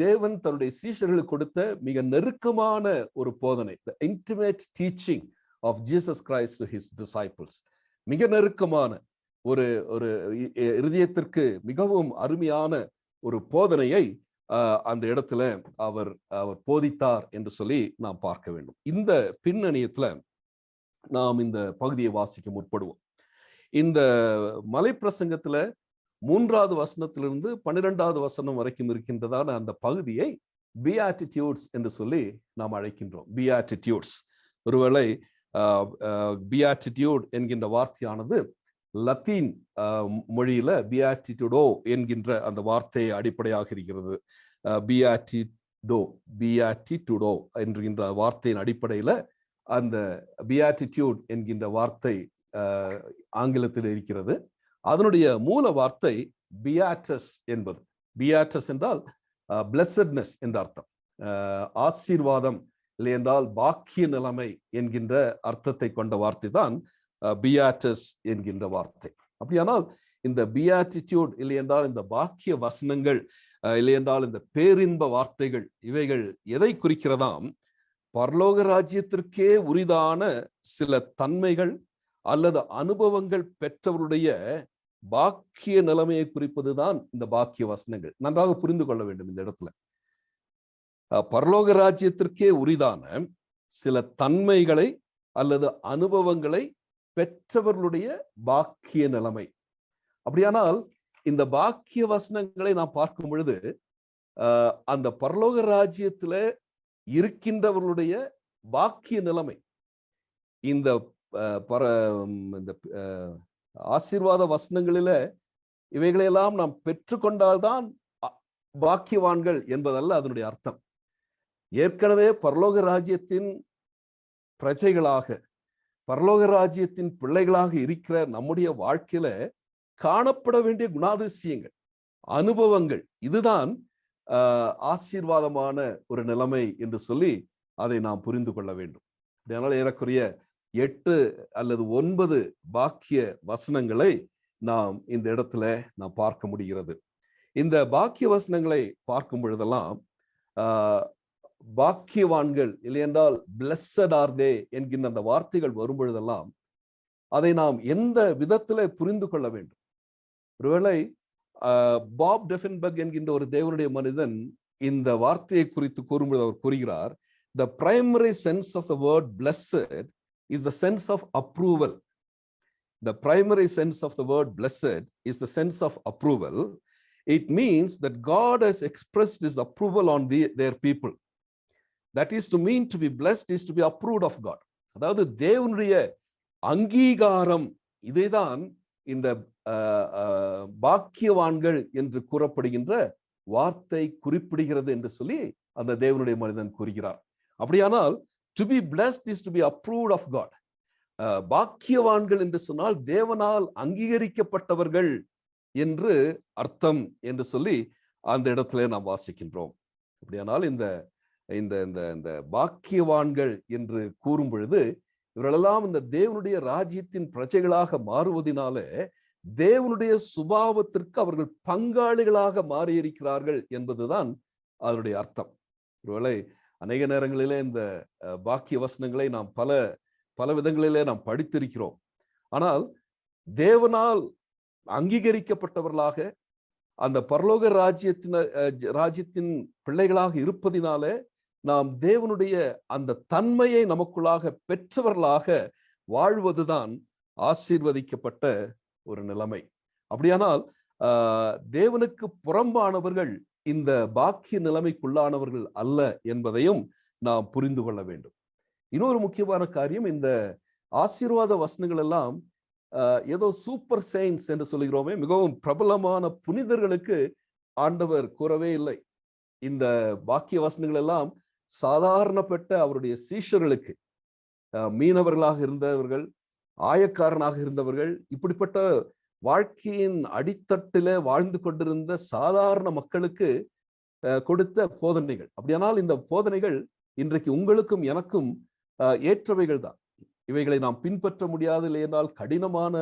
தேவன் தன்னுடைய சீஷர்களுக்கு கொடுத்த மிக நெருக்கமான ஒரு போதனை, the intimate teaching of Jesus Christ to his disciples. மிக நெருக்கமான ஒரு இருதயத்திற்கு மிகவும் அருமையான ஒரு போதனையை அந்த இடத்துல அவர் போதித்தார் என்று சொல்லி நாம் பார்க்க வேண்டும். இந்த பின்னணியத்துல நாம் இந்த பகுதியை வாசிக்க முற்படுவோம். இந்த மலை பிரசங்கத்துல 3வது வசனத்திலிருந்து 12வது வசனம் வரைக்கும் இருக்கின்றதான அந்த பகுதியை Beatitudes என்று சொல்லி நாம் அழைக்கின்றோம். Beatitudes. ஒருவேளை Beatitude என்கின்ற வார்த்தையானது லத்தீன் மொழியில Beatitudo என்கின்ற அந்த வார்த்தையை அடிப்படையாக இருக்கிறது. Beatitudo என்கின்ற வார்த்தையின் அடிப்படையில அந்த Beatitude என்கின்ற வார்த்தை ஆங்கிலத்தில் இருக்கிறது. அதனுடைய மூல வார்த்தை பியாட்டஸ் என்பது. பியாட்டஸ் என்றால் பிளஸட்னஸ் என்ற அர்த்தம், ஆசீர்வாதம், இல்லை என்றால் பாக்கிய நிலைமை என்கின்ற அர்த்தத்தை கொண்ட வார்த்தை தான் பியாட்டஸ் என்கின்ற வார்த்தை. அப்படியானால் இந்த பியாட்டிடியூட் இல்லை என்றால் இந்த பாக்கிய வசனங்கள் இல்லை என்றால் இந்த பேரின்ப வார்த்தைகள், இவைகள் எதை குறிக்கிறதாம்? பரலோக ராஜ்யத்திற்கே உரிதான சில தன்மைகள் அல்லது அனுபவங்கள் பெற்றவருடைய பாக்கிய நிலைமையை குறிப்பதுதான் இந்த பாக்கிய வசனங்கள். நன்றாக புரிந்து கொள்ள வேண்டும் இந்த இடத்துல. பரலோக ராஜ்யத்திற்கே உரிதான சில தன்மைகளை அல்லது அனுபவங்களை பெற்றவர்களுடைய பாக்கிய நிலைமை. அப்படியானால் இந்த பாக்கிய வசனங்களை நாம் பார்க்கும் பொழுது அந்த பரலோக ராஜ்யத்துல இருக்கின்றவர்களுடைய பாக்கிய நிலைமை, இந்த ஆசீர்வாத வசனங்களில இவைகளையெல்லாம் நாம் பெற்றுக்கொண்டால்தான் பாக்கியவான்கள் என்பதல்ல அதனுடைய அர்த்தம். ஏற்கனவே பரலோக ராஜ்யத்தின் பிரஜைகளாக, பரலோக ராஜ்யத்தின் பிள்ளைகளாக இருக்கிற நம்முடைய வாழ்க்கையில காணப்பட வேண்டிய குணாதிசயங்கள், அனுபவங்கள், இதுதான் ஆசீர்வாதமான ஒரு நிலைமை என்று சொல்லி அதை நாம் புரிந்து கொள்ள வேண்டும். அதனால ஏறக்குறைய 8 அல்லது 9 பாக்கிய வசனங்களை நாம் இந்த இடத்துல நாம் பார்க்க முடிகிறது. இந்த பாக்கிய வசனங்களை பார்க்கும் பொழுதெல்லாம் பாக்கியவான்கள் இல்லையென்றால் பிளஸட் ஆர் தே என்கின்ற அந்த வார்த்தைகள் வரும் பொழுதெல்லாம் அதை நாம் எந்த விதத்துல புரிந்து கொள்ள வேண்டும்? ஒருவேளை பாப் டெஃபன்பர்க் என்கின்ற ஒரு தேவனுடைய மனிதன் இந்த வார்த்தையை குறித்து கூறும்போது அவர் கூறுகிறார், the primary sense of the word blessed is the sense of approval. The primary sense of the word blessed is the sense of approval. It means that God has expressed his approval on their people. That is to mean to be blessed is to be approved of God. அதாவது தேவனுடைய அங்கீகாரம், இதைதான் இந்த பாக்கியவான்கள் என்று கூறப்படுகின்ற வார்த்தை குறிப்பிடுகிறது என்று சொல்லி அந்த தேவனுடைய மனிதன் கூறுகிறார். அப்படியானால் to be blessed is to be approved of God. பாக்கியவான்கள் என்று சொன்னால் தேவனால் அங்கீகரிக்கப்பட்டவர்கள் என்று அர்த்தம் என்று சொல்லி அந்த இடத்துல நாம் வாசிக்கின்றோம். அப்படியானால் இந்த இந்த இந்த இந்த பாக்கியவான்கள் என்று கூறும் பொழுது இவர்களெல்லாம் இந்த தேவனுடைய ராஜ்யத்தின் பிரஜைகளாக மாறுவதனாலே தேவனுடைய சுபாவத்திற்கு அவர்கள் பங்காளிகளாக மாறியிருக்கிறார்கள் என்பதுதான் அதனுடைய அர்த்தம். ஒருவேளை அநேக நேரங்களிலே இந்த பாக்கிய வசனங்களை நாம் பல விதங்களிலே நாம் படித்திருக்கிறோம். ஆனால் தேவனால் அங்கீகரிக்கப்பட்டவர்களாக அந்த பரலோக ராஜ்யத்தின் பிள்ளைகளாக இருப்பதினாலே நாம் தேவனுடைய அந்த தன்மையை நமக்குள்ளாக பெற்றவர்களாக வாழ்வதுதான் ஆசீர்வதிக்கப்பட்ட ஒரு நிலைமை. அப்படியானால் தேவனுக்கு புறம்பானவர்கள் இந்த பாக்கிய நிலைமைக்குள்ளானவர்கள் அல்ல என்பதையும் நாம் புரிந்து கொள்ள வேண்டும். இன்னொரு முக்கியமான காரியம், இந்த ஆசீர்வாத வசனங்கள் எல்லாம் ஏதோ சூப்பர் சயின்ஸ் என்று சொல்லுகிறோமே, மிகவும் பிரபலமான புனிதர்களுக்கு ஆண்டவர் கூறவே இல்லை. இந்த பாக்கிய வசனங்கள் எல்லாம் சாதாரணப்பட்ட அவருடைய சீஷர்களுக்கு, மீனவர்களாக இருந்தவர்கள், ஆயக்காரனாக இருந்தவர்கள், இப்படிப்பட்ட வாழ்க்கையின் அடித்தட்டில வாழ்ந்து கொண்டிருந்த சாதாரண மக்களுக்கு கொடுத்த போதனைகள். அப்படியானால் இந்த போதனைகள் இன்றைக்கு உங்களுக்கும் எனக்கும் ஏற்றவைகள் தான். இவைகளை நாம் பின்பற்ற முடியாது, இல்லையென்றால் கடினமான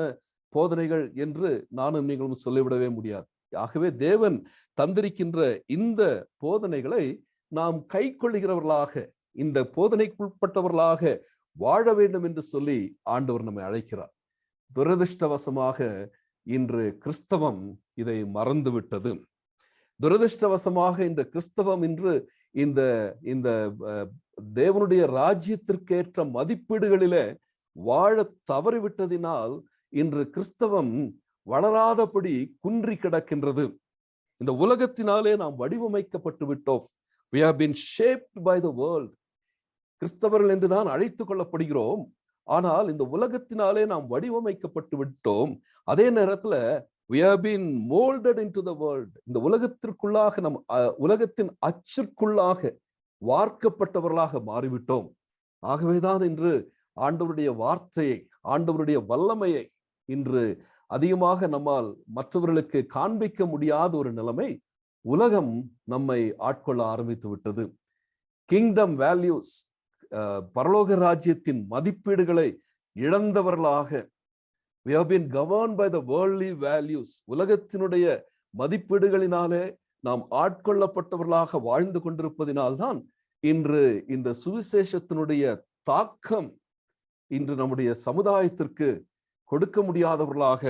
போதனைகள் என்று நானும் நீங்களும் சொல்லிவிடவே முடியாது. ஆகவே தேவன் தந்திருக்கின்ற இந்த போதனைகளை நாம் கை கொள்ளுகிறவர்களாக, இந்த போதனைக்குட்பட்டவர்களாக வாழ வேண்டும் என்று சொல்லி ஆண்டவர் நம்மை அழைக்கிறார். துரதிருஷ்டவசமாக இன்று கிறிஸ்தவம் இதை மறந்துவிட்டது. துரதிருஷ்டவசமாக இந்த கிறிஸ்தவம் இன்று இந்த இந்த தேவனுடைய ராஜ்யத்திற்கேற்ற மதிப்பீடுகளிலே வாழ தவறிவிட்டதினால் இன்று கிறிஸ்தவம் வளராதபடி குன்றி கிடக்கின்றது. இந்த உலகத்தினாலே நாம் வடிவமைக்கப்பட்டு விட்டோம். We have been shaped by the world. கிறிஸ்தவர்கள் என்றுதான் அழைத்துக் கொள்ளப்படுகிறோம். ஆனால் இந்த உலகத்தினாலே நாம் வடிவமைக்கப்பட்டு விட்டோம். அதே நேரத்துல we have been molded into the world. இந்த உலகத்திற்குள்ளாக நம் உலகத்தின் அச்சிற்குள்ளாக வார்க்கப்பட்டவர்களாக மாறிவிட்டோம். ஆகவேதான் இன்று ஆண்டவருடைய வார்த்தையை, ஆண்டவருடைய வல்லமையை இன்று அதிகமாக நம்மால் மற்றவர்களுக்கு காண்பிக்க முடியாத ஒரு நிலைமை உலகம் நம்மை ஆட்கொள்ள ஆரம்பித்து விட்டது. கிங்டம் வேல்யூஸ், பரலோக ராஜ்யத்தின் மதிப்பீடுகளை இழந்தவர்களாக, we have been governed by the worldly values, உலகத்தினுடைய மதிப்பீடுகளினாலே நாம் ஆட்கொள்ளப்பட்டவர்களாக வாழ்ந்து கொண்டிருப்பதினால்தான் இன்று இந்த சுவிசேஷத்தினுடைய தாக்கம் இன்று நம்முடைய சமுதாயத்திற்கு கொடுக்க முடியாதவர்களாக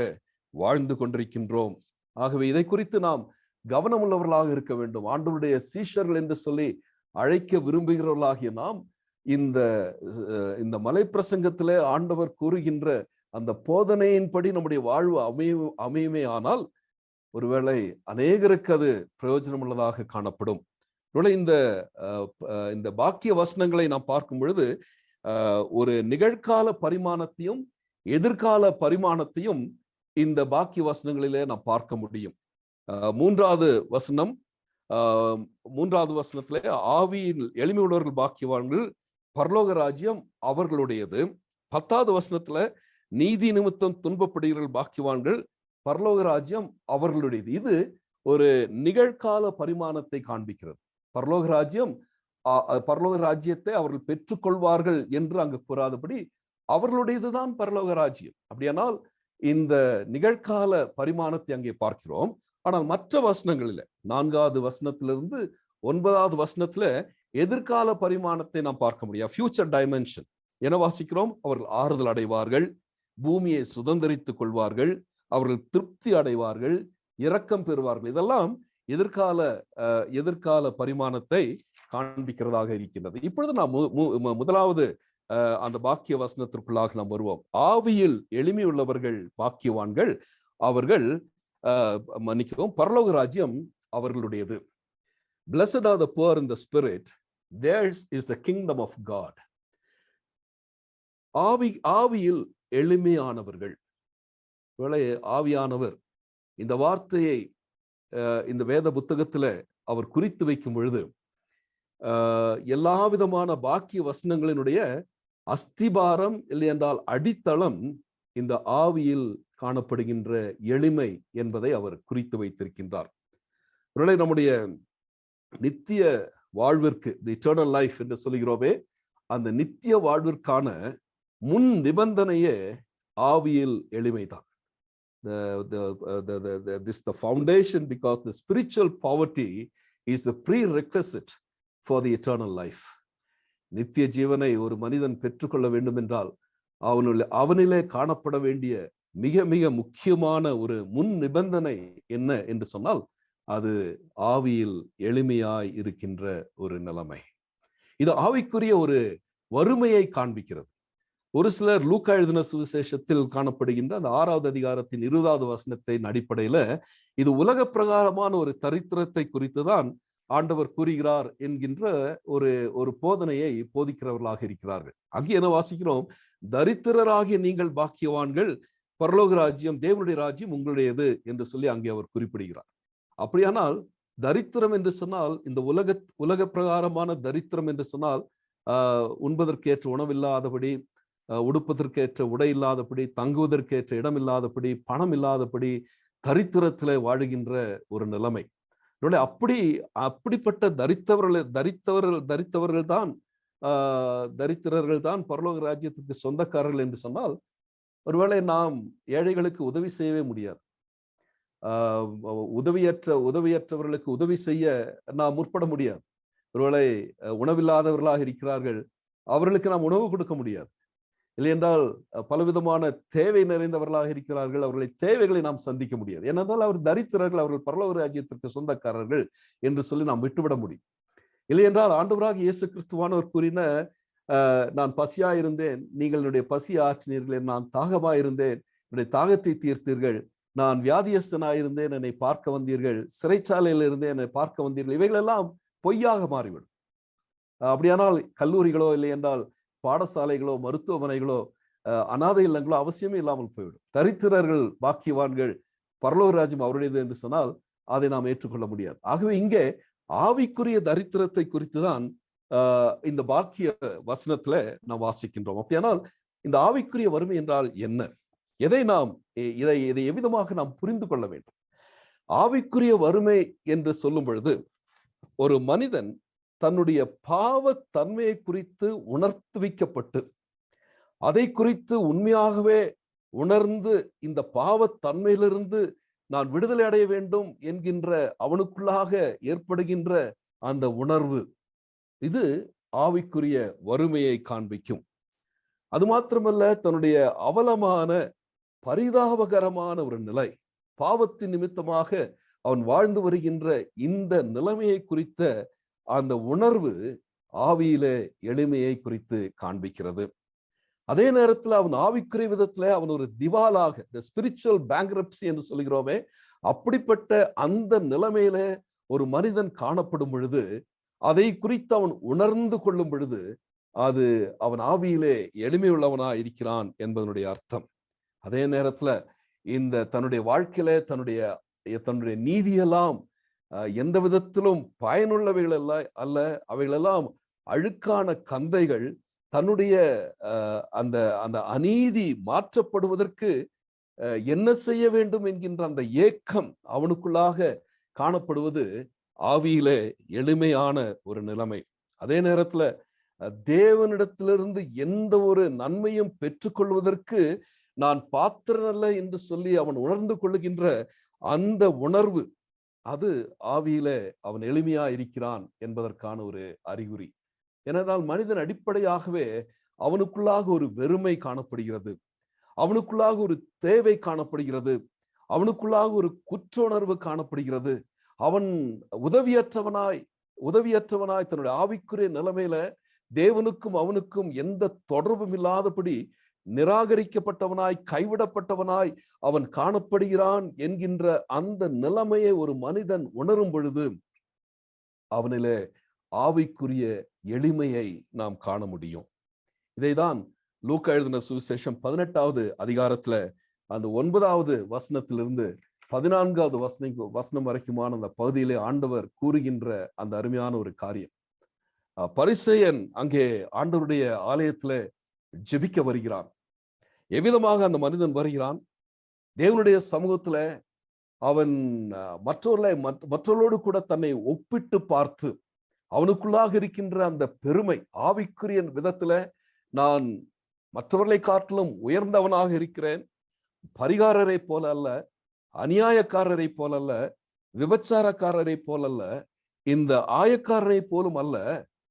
வாழ்ந்து கொண்டிருக்கின்றோம். ஆகவே இதை குறித்து நாம் கவனம் உள்ளவர்களாக இருக்க வேண்டும். ஆண்டவருடைய சீஷர்கள் என்று சொல்லி அழைக்க விரும்புகிறவர்களாகிய நாம் இந்த மலை பிரசங்கத்திலே ஆண்டவர் கூறுகின்ற அந்த போதனையின்படி நம்முடைய வாழ்வு அமையுமே ஆனால் ஒருவேளை அநேகருக்கு அது பிரயோஜனம் உள்ளதாக காணப்படும். இந்த பாக்கிய வசனங்களை நாம் பார்க்கும் பொழுது ஒரு நிகழ்கால பரிமாணத்தையும் எதிர்கால பரிமாணத்தையும் இந்த பாக்கிய வசனங்களிலே நாம் பார்க்க முடியும். மூன்றாவது வசனத்திலே ஆவியில் எளிமை உள்ளவர்கள் பாக்கியவான்கள், பரலோக ராஜ்யம் அவர்களுடையது. 10வது வசனத்துல நீதி நிமித்தம் துன்பப்படுகிறவர்கள் பாக்கியவான்கள், பரலோக ராஜ்யம் அவர்களுடையது. இது ஒரு நிகழ்கால பரிமாணத்தை காண்பிக்கிறது. பரலோக ராஜ்யத்தை அவர்கள் பெற்றுக்கொள்வார்கள் என்று அங்கு கூறாதபடி அவர்களுடையதுதான் பரலோக ராஜ்யம். அப்படியானால் இந்த நிகழ்கால பரிமாணத்தை அங்கே பார்க்கிறோம். ஆனால் மற்ற வசனங்களில 4வது வசனத்திலிருந்து 9வது வசனத்துல எதிர்கால பரிமாணத்தை நாம் பார்க்க முடியும். ஃபியூச்சர் டைமென்ஷன் என வாசிக்கிறோம். அவர்கள் ஆறுதல் அடைவார்கள், பூமியை சுதந்திரித்துக் கொள்வார்கள், அவர்கள் திருப்தி அடைவார்கள், இரக்கம் பெறுவார்கள். இதெல்லாம் எதிர்கால பரிமாணத்தை காண்பிக்கிறதாக இருக்கின்றது. இப்பொழுது நாம் முதலாவது அந்த பாக்கிய வசனத்திற்குள்ளாக நாம் வருவோம். ஆவியில் எளிமை உள்ளவர்கள் பாக்கியவான்கள், அவர்கள் பரலோக ராஜ்யம் அவர்களுடையது. Blessed are the poor in the spirit, theirs is the kingdom of God. ஆவியில் எளிமையானவர்கள். ஆவியானவர் இந்த வார்த்தையை இந்த வேத புத்தகத்துல அவர் குறித்து வைக்கும் பொழுது எல்லா விதமான பாக்கிய வசனங்களினுடைய அஸ்திபாரம் இல்லை என்றால் அடித்தளம் இந்த ஆவியில் காணப்படுகின்ற எளிமை என்பதை அவர் குறித்து வைத்திருக்கின்றார். நம்முடைய நித்திய வாழ்விற்கு, தி இட்டர்னல் லைஃப் என்று சொல்கிறோமே, அந்த நித்திய வாழ்விற்கான முன் நிபந்தனையே ஆவியில் எளிமைதான். This the foundation, because the spiritual poverty is the prerequisite for the eternal life. நித்திய ஜீவனை ஒரு மனிதன் பெற்றுக்கொள்ள வேண்டும் என்றால் அவனிலே காணப்பட வேண்டிய மிக மிக முக்கியமான ஒரு முன் நிபந்தனை என்ன என்று சொன்னால் அது ஆவியில் எளிமையாய் இருக்கின்ற ஒரு நிலைமை. இது ஆவிக்குரிய ஒரு வறுமையை காண்பிக்கிறது. ஒரு சிலர் லூக்கா எழுதின சுவிசேஷத்தில் காணப்படுகின்ற அந்த 6வது அதிகாரத்தின் 20வது வசனத்தின் அடிப்படையில இது உலக பிரகாரமான ஒரு தரித்திரத்தை குறித்துதான் ஆண்டவர் கூறுகிறார் என்கின்ற ஒரு போதனையை போதிக்கிறவர்களாக இருக்கிறார்கள். அங்கே என்ன வாசிக்கிறோம்? தரித்திரராகிய நீங்கள் பாக்கியவான்கள், பரலோக ராஜ்யம், தேவனுடைய ராஜ்யம் உங்களுடையது என்று சொல்லி அங்கே அவர் குறிப்பிடுகிறார். அப்படியானால் தரித்திரம் என்று சொன்னால் இந்த உலக பிரகாரமான தரித்திரம் என்று சொன்னால் உண்பதற்கேற்ற உணவில்லாதபடி, உடுப்பதற்கேற்ற உடை இல்லாதபடி, தங்குவதற்கேற்ற இடம் இல்லாதபடி, பணம் இல்லாதபடி தரித்திரத்துல வாழுகின்ற ஒரு நிலைமை. அப்படிப்பட்ட தரித்திரர்கள் தான் பரலோக ராஜ்யத்துக்கு சொந்தக்காரர்கள் என்று சொன்னால் ஒருவேளை நாம் ஏழைகளுக்கு உதவி செய்யவே முடியாது. உதவியற்றவர்களுக்கு உதவி செய்ய நாம் முற்பட முடியாது. ஒருவேளை உணவில்லாதவர்களாக இருக்கிறார்கள், அவர்களுக்கு நாம் உணவு கொடுக்க முடியாது. இல்லை என்றால் பலவிதமான தேவை நிறைந்தவர்களாக இருக்கிறார்கள், அவர்களை தேவைகளை நாம் சந்திக்க முடியாது. ஏனென்றால் அவர் தரித்திரர்கள், அவர்கள் பரலோக ராஜ்யத்திற்கு சொந்தக்காரர்கள் என்று சொல்லி நாம் விட்டுவிட முடியும். இல்லை என்றால் ஆண்டவராக இயேசு கிறிஸ்துவானவர் கூறின, நான் பசியா இருந்தேன், நீங்கள் என்னுடைய பசி ஆற்றினீர்கள், நான் தாகமா இருந்தேன், என்னுடைய தாகத்தை தீர்த்தீர்கள், நான் வியாதியஸ்தனாயிருந்தேன், என்னை பார்க்க வந்தீர்கள், சிறைச்சாலையில் இருந்தேன், என்னை பார்க்க வந்தீர்கள், இவைகளெல்லாம் பொய்யாக மாறிவிடும். அப்படியானால் கல்லூரிகளோ இல்லை என்றால் பாடசாலைகளோ மருத்துவமனைகளோ அநாதை இல்லங்களோ அவசியமே இல்லாமல் போய்விடும். தரித்திரர்கள் பாக்கியவான்கள், பரலோக ராஜ்யம் அவருடையது என்று சொன்னால் அதை நாம் ஏற்றுக்கொள்ள முடியாது. ஆகவே இங்கே ஆவிக்குரிய தரித்திரத்தை குறித்துதான் இந்த பாக்கிய வசனத்துல நாம் வாசிக்கின்றோம். அப்படியானால் இந்த ஆவிக்குரிய வறுமை என்றால் என்ன? இதை எவ்விதமாக நாம் புரிந்து கொள்ள வேண்டும்? ஆவிக்குரிய வறுமை என்று சொல்லும் பொழுது ஒரு மனிதன் தன்னுடைய பாவ தன்மையை குறித்து உணர்த்துவிக்கப்பட்டு அதை குறித்து உண்மையாகவே உணர்ந்து இந்த பாவ தன்மையிலிருந்து நான் விடுதலை அடைய வேண்டும் என்கின்ற அவனுக்குள்ளாக ஏற்படுகின்ற அந்த உணர்வு, இது ஆவிக்குரிய வறுமையை காண்பிக்கும். அது மாத்திரமல்ல, தன்னுடைய அவலமான பரிதாபகரமான ஒரு நிலை, பாவத்தின் நிமித்தமாக அவன் வாழ்ந்து வருகின்ற இந்த நிலைமையை குறித்த அந்த உணர்வு ஆவியிலே எளிமையை குறித்து காண்பிக்கிறது. அதே நேரத்தில் அவன் ஆவிக்குரிய விதத்துல அவன் ஒரு திவாலாக, the spiritual bankruptcy என்று சொல்கிறோமே, அப்படிப்பட்ட அந்த நிலைமையில ஒரு மனிதன் காணப்படும் பொழுது, அதை குறித்து அவன் உணர்ந்து கொள்ளும் பொழுது, அது அவன் ஆவியிலே எளிமை உள்ளவனா இருக்கிறான் என்பதனுடைய அர்த்தம். அதே நேரத்துல இந்த தன்னுடைய வாழ்க்கையில தன்னுடைய நீதியெல்லாம் எந்த விதத்திலும் பயனுள்ளவைகள் அல்ல, அவைகளெல்லாம் அழுக்கான கந்தைகள். தன்னுடைய அந்த அந்த அநீதி மாற்றப்படுவதற்கு என்ன செய்ய வேண்டும் என்கின்ற அந்த ஏக்கம் அவனுக்குள்ளாக காணப்படுவது ஆவியிலே எளிமையான ஒரு நிலைமை. அதே நேரத்துல தேவனிடத்திலிருந்து எந்த ஒரு நன்மையும் பெற்றுக்கொள்வதற்கு நான் பாத்திரன் அல்ல என்று சொல்லி அவன் உணர்ந்து கொள்ளுகின்ற அந்த உணர்வு, அது ஆவியிலே அவன் எளிமையா இருக்கிறான் என்பதற்கான ஒரு அறிகுறி. ஏனென்றால் மனிதன் அடிப்படையாகவே அவனுக்குள்ளாக ஒரு வெறுமை காணப்படுகிறது, அவனுக்குள்ளாக ஒரு தேவை காணப்படுகிறது, அவனுக்குள்ளாக ஒரு குற்ற உணர்வு காணப்படுகிறது. அவன் உதவியற்றவனாய் தன்னுடைய ஆவிக்குரிய நிலைமையில தேவனுக்கும் அவனுக்கும் எந்த தொடர்பும் இல்லாதபடி நிராகரிக்கப்பட்டவனாய், கைவிடப்பட்டவனாய் அவன் காணப்படுகிறான் என்கின்ற அந்த நிலைமையை ஒரு மனிதன் உணரும் பொழுது அவனிலே ஆவிக்குரிய எளிமையை நாம் காண முடியும். இதைதான் லூக்கா எழுதின சுவிசேஷம் 18வது அதிகாரத்துல அந்த 9வது வசனத்திலிருந்து 14வது வசனம் வரைக்குமான அந்த பகுதியிலே ஆண்டவர் கூறுகின்ற அந்த அருமையான ஒரு காரியம். பரிசேயன் அங்கே ஆண்டவருடைய ஆலயத்துல ஜெபிக்க வருகிறான். எவ்விதமாக அந்த மனிதன் வருகிறான்? தேவனுடைய சமூகத்துல அவன் மற்றவர்களோடு கூட தன்னை ஒப்பிட்டு பார்த்து அவனுக்குள்ளாக இருக்கின்ற அந்த பெருமை, ஆவிக்குரிய விதத்துல நான் மற்றவர்களை காட்டிலும் உயர்ந்தவனாக இருக்கிறேன், பரிகாரரை போல அல்ல, அநியாயக்காரரை போலல்ல, விபச்சாரக்காரரை போலல்ல, இந்த ஆயக்காரரை போலும் அல்ல,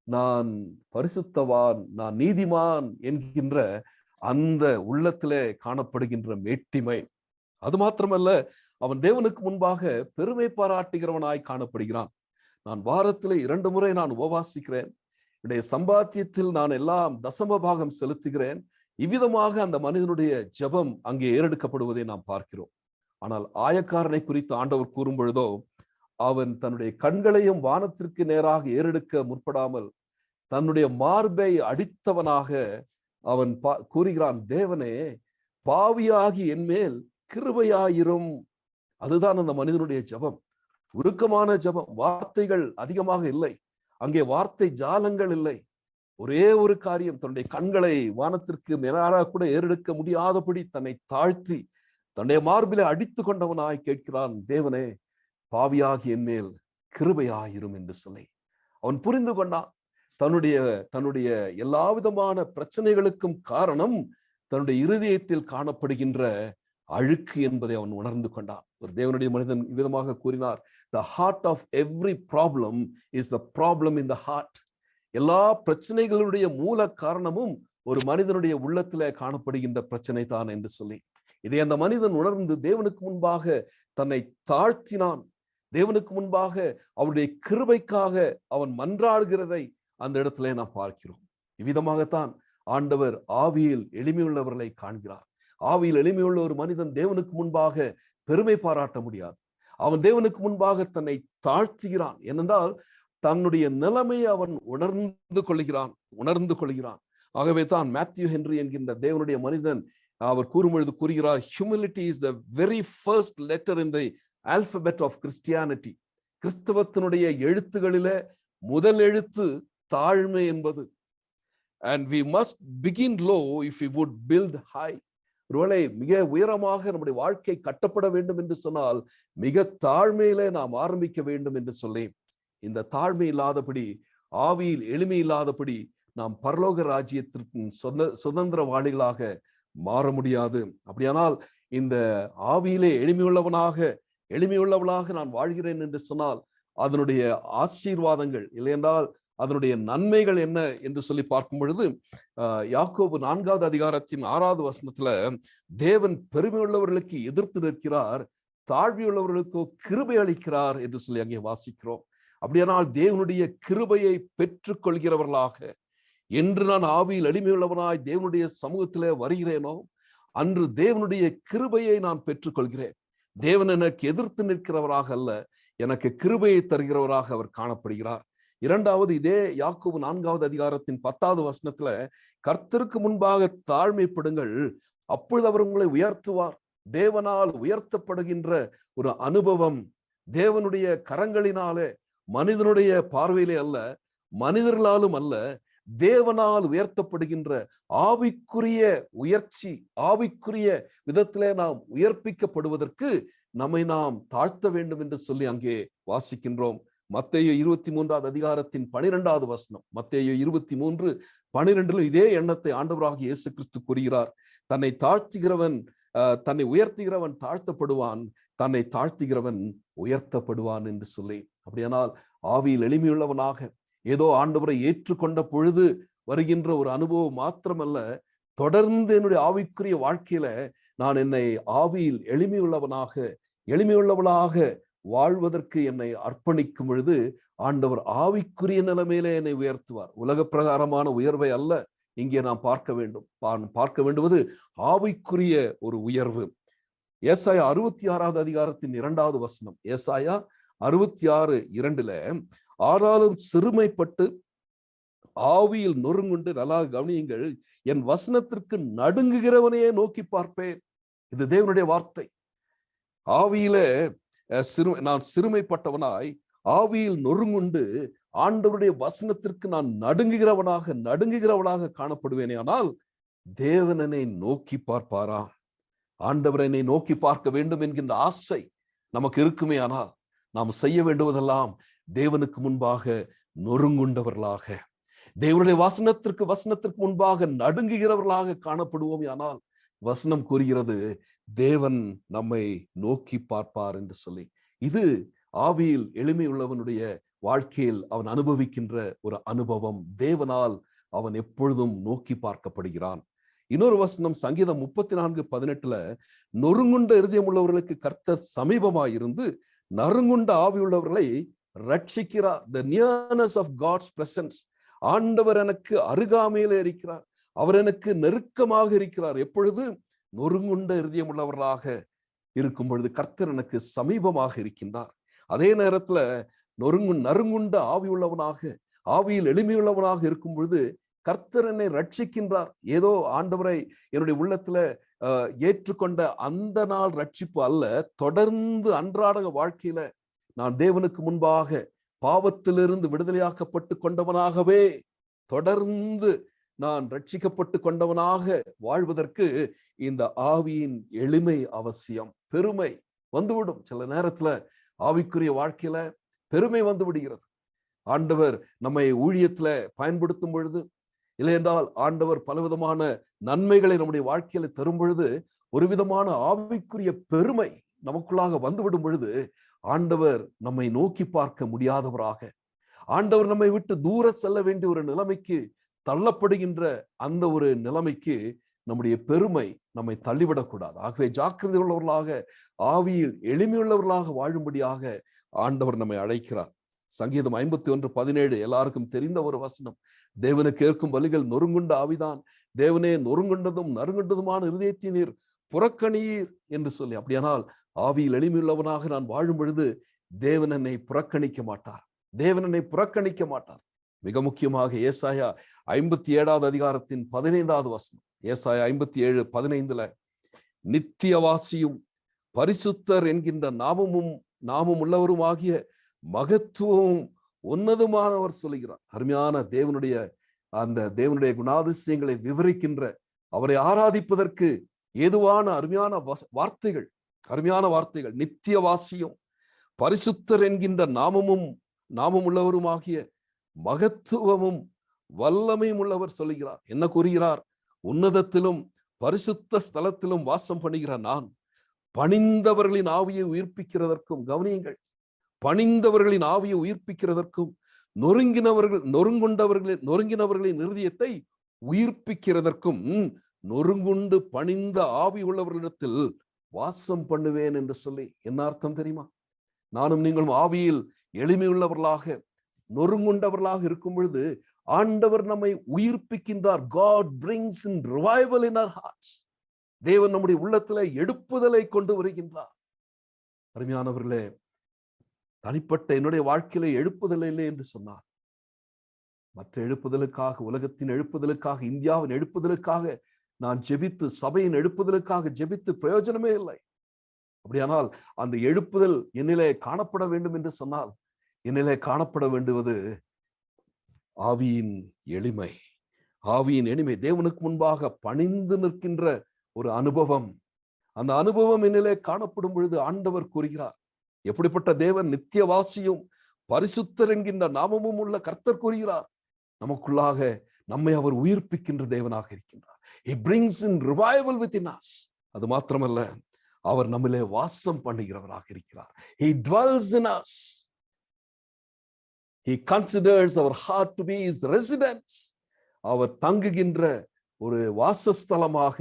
நான் பரிசுத்தவான், நான் நீதிமான் என்கின்ற அந்த உள்ளத்திலே காணப்படுகின்ற மேட்டிமை. அது மாத்திரமல்ல, அவன் தேவனுக்கு முன்பாக பெருமை பாராட்டுகிறவனாய் காணப்படுகிறான். நான் வாரத்திலே 2 முறை நான் உபவாசிக்கிறேன், என்னுடைய சம்பாத்தியத்தில் நான் எல்லாம் தசம பாகம் செலுத்துகிறேன். இவ்விதமாக அந்த மனிதனுடைய ஜெபம் அங்கே ஏறெடுக்கப்படுவதை நாம் பார்க்கிறோம். ஆனால் ஆயக்காரனை குறித்து ஆண்டவர் கூறும் பொழுதோ, அவன் தன்னுடைய கண்களையும் வானத்திற்கு நேராக ஏறெடுக்க முற்படாமல் தன்னுடைய மார்பை அடித்தவனாக அவன் கூறுகிறான், தேவனே, பாவியாகி என் மேல் கிருபையாயிரும். அதுதான் அந்த மனிதனுடைய ஜெபம், உருக்கமான ஜெபம். வார்த்தைகள் அதிகமாக இல்லை, அங்கே வார்த்தை ஜாலங்கள் இல்லை. ஒரே ஒரு காரியம், தன்னுடைய கண்களை வானத்திற்கு நேராக கூட ஏறெடுக்க முடியாதபடி தன்னை தாழ்த்தி தன்னுடைய மார்பிலே அடித்து கொண்டவனாய் கேட்கிறான், தேவனே, பாவியாகி என் மேல் கிருபையாயிரும் என்று சொல்லி. அவன் புரிந்து கொண்டான், தன்னுடைய எல்லா விதமான பிரச்சனைகளுக்கும் காரணம் தன்னுடைய இருதயத்தில் காணப்படுகின்ற அழுக்கு என்பதை அவன் உணர்ந்து கொண்டான். ஒரு தேவனுடைய மனிதன் விதமாக கூறினார், the heart of every problem is the problem in the heart. எல்லா பிரச்சனைகளுடைய மூல காரணமும் ஒரு மனிதனுடைய உள்ளத்திலே காணப்படுகின்ற பிரச்சனை தான் என்று சொல்லி, இதை அந்த மனிதன் உணர்ந்து தேவனுக்கு முன்பாக தன்னை தாழ்த்தினான். தேவனுக்கு முன்பாக அவருடைய கிருபைக்காக அவன் மன்றாடுகிறதை அந்த இடத்துல நாம் பார்க்கிறோம். இவ்விதமாகத்தான் ஆண்டவர் ஆவியில் எளிமையுள்ளவர்களை காண்கிறார். ஆவியில் எளிமையுள்ள ஒரு மனிதன் தேவனுக்கு முன்பாக பெருமை பாராட்ட முடியாது. அவன் தேவனுக்கு முன்பாக தன்னை தாழ்த்துகிறான். ஏனென்றால் தன்னுடைய நிலைமையை அவன் உணர்ந்து கொள்கிறான். ஆகவே தான் மேத்யூ ஹென்றி என்கின்ற தேவனுடைய மனிதன் அவர் கூறும்பொழுது கூறுகிறார், humility is the very first letter in the alphabet of Christianity. கிறிஸ்தவத்தினுடைய எழுத்துகளிலே முதல் எழுத்து தாழ்மை என்பது. and we must begin low if we would build high. ஒருவேளை மிக உயரமாக நம்முடைய வாழ்க்கை கட்டப்பட வேண்டும் என்று சொன்னால் மிக தாழ்மையிலே நாம் ஆரம்பிக்க வேண்டும் என்று சொல்லி, இந்த தாழ்மை இல்லாதபடி, ஆவியில் எளிமை இல்லாதபடி நாம் பரலோக ராஜ்யத்திற்கு சுதந்திரவாளிகளாக மாற முடியாது. அப்படியானால் இந்த ஆவியிலே எளிமையுள்ளவளாக நான் வாழ்கிறேன் என்று சொன்னால் அதனுடைய ஆசீர்வாதங்கள் இல்லையென்றால் அதனுடைய நன்மைகள் என்ன என்று சொல்லி பார்க்கும் பொழுது, யாக்கோபு 4வது அதிகாரத்தின் 6வது வசனத்துல தேவன் பெருமை உள்ளவர்களுக்கு எதிர்த்து நிற்கிறார், தாழ்மையுள்ளவர்களுக்கோ கிருபை அளிக்கிறார் என்று சொல்லி அங்கே வாசிக்கிறோம். அப்படியானால் தேவனுடைய கிருபையை பெற்றுக் கொள்கிறவர்களாக என்று நான் ஆவியில் எளிமையுள்ளவனாய் தேவனுடைய சமூகத்திலே வருகிறேனோ அன்று தேவனுடைய கிருபையை நான் பெற்றுக்கொள்கிறேன். தேவன் எனக்கு எதிர்த்து நிற்கிறவராக அல்ல, எனக்கு கிருபையை தருகிறவராக அவர் காணப்படுகிறார். இரண்டாவது, இதே யாக்கோபு 4வது அதிகாரத்தின் 10வது வசனத்துல கர்த்தருக்கு முன்பாக தாழ்மைப்படுங்கள், அப்பொழுது அவர் உங்களை உயர்த்துவார். தேவனால் உயர்த்தப்படுகின்ற ஒரு அனுபவம், தேவனுடைய கரங்களினாலே, மனிதனுடைய பார்வையிலே அல்ல, மனிதர்களாலும் அல்ல, தேவனால் உயர்த்தப்படுகின்ற ஆவிக்குரிய உயர்ச்சி, ஆவிக்குரிய விதத்திலே நாம் உயர்ப்பிக்கப்படுவதற்கு நம்மை நாம் தாழ்த்த வேண்டும் என்று சொல்லி அங்கே வாசிக்கின்றோம். மத்தேயு 23வது அதிகாரத்தின் 12வது வசனம், மத்தேயு 23:12 இதே எண்ணத்தை ஆண்டவராகிய இயேசு கிறிஸ்து கூறுகிறார். தன்னை உயர்த்துகிறவன் தாழ்த்தப்படுவான், தன்னை தாழ்த்துகிறவன் உயர்த்தப்படுவான் என்று சொல்லி. அப்படியானால் ஆவியில் எளிமையுள்ளவனாக ஏதோ ஆண்டவரை ஏற்றுக்கொண்ட பொழுது வருகின்ற ஒரு அனுபவம் மாத்திரமல்ல, தொடர்ந்து என்னுடைய ஆவிக்குரிய வாழ்க்கையில நான் என்னை ஆவியில் எளிமையுள்ளவனாக வாழ்வதற்கு என்னை அர்ப்பணிக்கும் பொழுது ஆண்டவர் ஆவிக்குரிய நிலைமையிலே என்னை உயர்த்துவார். உலக பிரகாரமான உயர்வை அல்ல இங்கே நாம் பார்க்க வேண்டுவது ஆவிக்குரிய ஒரு உயர்வு. ஏசாயா 66வது அதிகாரத்தின் 2வது வசனம், ஏசாயா 66:2 ஆனாலும் சிறுமைப்பட்டு ஆவியில் நொறுங்குண்டு, நல்லா கவனியுங்கள், என் வசனத்திற்கு நடுங்குகிறவனையே நோக்கி பார்ப்பேன். இது தேவனுடைய வார்த்தை. ஆவியிலே நான் சிறுமைப்பட்டவனாய் ஆவியில் நொறுங்குண்டு ஆண்டவருடைய வசனத்திற்கு நான் நடுங்குகிறவனாக காணப்படுவேனே. ஆனால் தேவனனை நோக்கி பார்ப்பாரா? ஆண்டவரனை நோக்கி பார்க்க வேண்டும் என்கின்ற ஆசை நமக்கு இருக்குமே. ஆனால் நாம் செய்ய வேண்டுவதெல்லாம் தேவனுக்கு முன்பாக நொறுங்குண்டவர்களாக, தேவனுடைய வசனத்திற்கு முன்பாக நடுங்குகிறவர்களாக காணப்படுவோம். ஆனால் வசனம் கூறுகிறது தேவன் நம்மை நோக்கி பார்ப்பார் என்று சொல்லி. இது ஆவியில் எளிமை உள்ளவனுடைய வாழ்க்கையில் அவன் அனுபவிக்கின்ற ஒரு அனுபவம். தேவனால் அவன் எப்பொழுதும் நோக்கி பார்க்கப்படுகிறான். இன்னொரு வசனம் சங்கீதம் 34:18 நொறுங்குண்ட இருதயம் உள்ளவர்களுக்கு கர்த்தர் சமீபமாயிருந்து நறுங்குண்ட ஆவி உள்ளவர்களை ரட்சிக்கிறார். The nearness of God's presence. ஆண்டவர் எனக்கு அருகாமையிலே இருக்கிறார், அவர் எனக்கு நெருக்கமாக இருக்கிறார். எப்பொழுது? நொறுங்குண்ட இருதயம் உள்ளவர்களாக இருக்கும் பொழுது கர்த்தர் எனக்கு சமீபமாக இருக்கின்றார். அதே நேரத்துல நறுங்குண்ட ஆவி உள்ளவனாக, ஆவியில் எளிமையுள்ளவனாக இருக்கும் பொழுது கர்த்தர் என்னை ரட்சிக்கின்றார். ஏதோ ஆண்டவரை என்னுடைய உள்ளத்துல ஏற்றுக்கொண்ட அந்த நாள் ரட்சிப்பு அல்ல, தொடர்ந்து அன்றாட வாழ்க்கையில நான் தேவனுக்கு முன்பாக பாவத்திலிருந்து விடுதலையாக்கப்பட்டு கொண்டவனாகவே தொடர்ந்து நான் ரட்சிக்கப்பட்டு கொண்டவனாக வாழ்வதற்கு இந்த ஆவியின் எளிமை அவசியம். பெருமை வந்துவிடும் சில நேரத்துல, ஆவிக்குரிய வாழ்க்கையில பெருமை வந்து விடுகிறது. ஆண்டவர் நம்மை ஊழியத்துல பயன்படுத்தும் பொழுது, இல்லை என்றால் ஆண்டவர் பலவிதமான நன்மைகளை நம்முடைய வாழ்க்கையில தரும் பொழுது ஒரு விதமான ஆவிக்குரிய பெருமை நமக்குள்ளாக வந்துவிடும் பொழுது ஆண்டவர் நம்மை நோக்கி பார்க்க முடியாதவராக, ஆண்டவர் நம்மை விட்டு தூர செல்ல வேண்டிய ஒரு நிலைமைக்கு தள்ளப்படுகின்ற அந்த ஒரு நிலைமைக்கு நம்முடைய பெருமை நம்மை தள்ளிவிடக்கூடாது. ஆகவே ஜாக்கிரதை உள்ளவர்களாக, ஆவியில் எளிமையுள்ளவர்களாக வாழும்படியாக ஆண்டவர் நம்மை அழைக்கிறார். சங்கீதம் 51:17 எல்லாருக்கும் தெரிந்த ஒரு வசனம். தேவனுக்கு ஏற்கும் பலிகள் நொறுங்குண்ட ஆவிதான், தேவனே நொறுங்குண்டதும் நறுங்குண்டதுமான இருதயத்தினீர் புறக்கணீர் என்று சொல்லி. அப்படியானால் ஆவியில் எளிமையுள்ளவனாக நான் வாழும் பொழுது தேவன் என்னை புறக்கணிக்க மாட்டார். மிக முக்கியமாக ஏசாயா 57வது அதிகாரத்தின் 15வது வசனம், ஏசாயா 57:15 நித்தியவாசியும் பரிசுத்தர் என்கின்ற நாமமும் உள்ளவருமாகிய மகத்துவமும் உன்னதமானவர் சொல்லுகிறார். அருமையான தேவனுடைய அந்த தேவனுடைய குணாதிசயங்களை விவரிக்கின்ற, அவரை ஆராதிப்பதற்கு ஏதுவான அருமையான வார்த்தைகள், நித்திய வாசியம், பரிசுத்தர் என்கின்ற நாமம் உள்ளவருமாகிய மகத்துவமும் வல்லமையும் உள்ளவர் சொல்லுகிறார். என்ன கூறுகிறார்? உன்னதத்திலும் பரிசுத்த ஸ்தலத்திலும் வாசம் பண்ணுகிற நான் பணிந்தவர்களின் ஆவியை உயிர்ப்பிக்கிறதற்கும், கவனியுங்கள், பணிந்தவர்களின் ஆவியை உயிர்ப்பிக்கிறதற்கும், நொறுங்கினவர்களின் இருதயத்தை உயிர்ப்பிக்கிறதற்கும், நொறுங்குண்டு பணிந்த ஆவி உள்ளவர்களிடத்தில் வாசம் பண்ணுவேன் என்று சொல்லி என்ன அர்த்தம் தெரியுமா? நானும் நீங்களும் ஆவியில் எளிமையுள்ளவர்களாக, நொறுங்குண்டவர்களாக இருக்கும் பொழுது ஆண்டவர் நம்மை உயிர்ப்பிக்கின்றார். God brings in revival in our hearts. தேவன் நம்முடைய உள்ளத்துல எழுப்புதலை கொண்டு வருகின்றார். அருமையானவர்களே, தனிப்பட்ட என்னுடைய வாழ்க்கையில எழுப்புதல் இல்லை என்று சொன்னார். மற்ற எழுப்புதலுக்காக, உலகத்தின் எழுப்புதலுக்காக, இந்தியாவின் எழுப்புதலுக்காக நான் ஜெபித்து, சபையின் எழுப்புதலுக்காக ஜெபித்து பிரயோஜனமே இல்லை. அப்படியானால் அந்த எழுப்புதல் என்னிலே காணப்பட வேண்டும் என்று சொன்னால், என்னிலே காணப்பட வேண்டுவது ஆவியின் எளிமை. தேவனுக்கு முன்பாக பணிந்து நிற்கின்ற ஒரு அனுபவம். அந்த அனுபவம் என்னிலே காணப்படும் பொழுது ஆண்டவர் கூறுகிறார், எப்படிப்பட்ட தேவன்! நித்தியவாசியும் பரிசுத்தர் என்கின்ற நாமமும் உள்ள கர்த்தர் கூறுகிறார், நமக்குள்ளாக நம்மை அவர் உயிர்ப்பிக்கின்ற தேவனாக இருக்கின்றார். He brings in revival within us. அது மாத்திரமல்ல, அவர் நம்மிலே வாசம் பண்ணுகிறவராக இருக்கிறார். He dwells in us. He considers our heart to be his residence. அவர் தங்குகின்ற ஒரு வாசஸ்தலமாக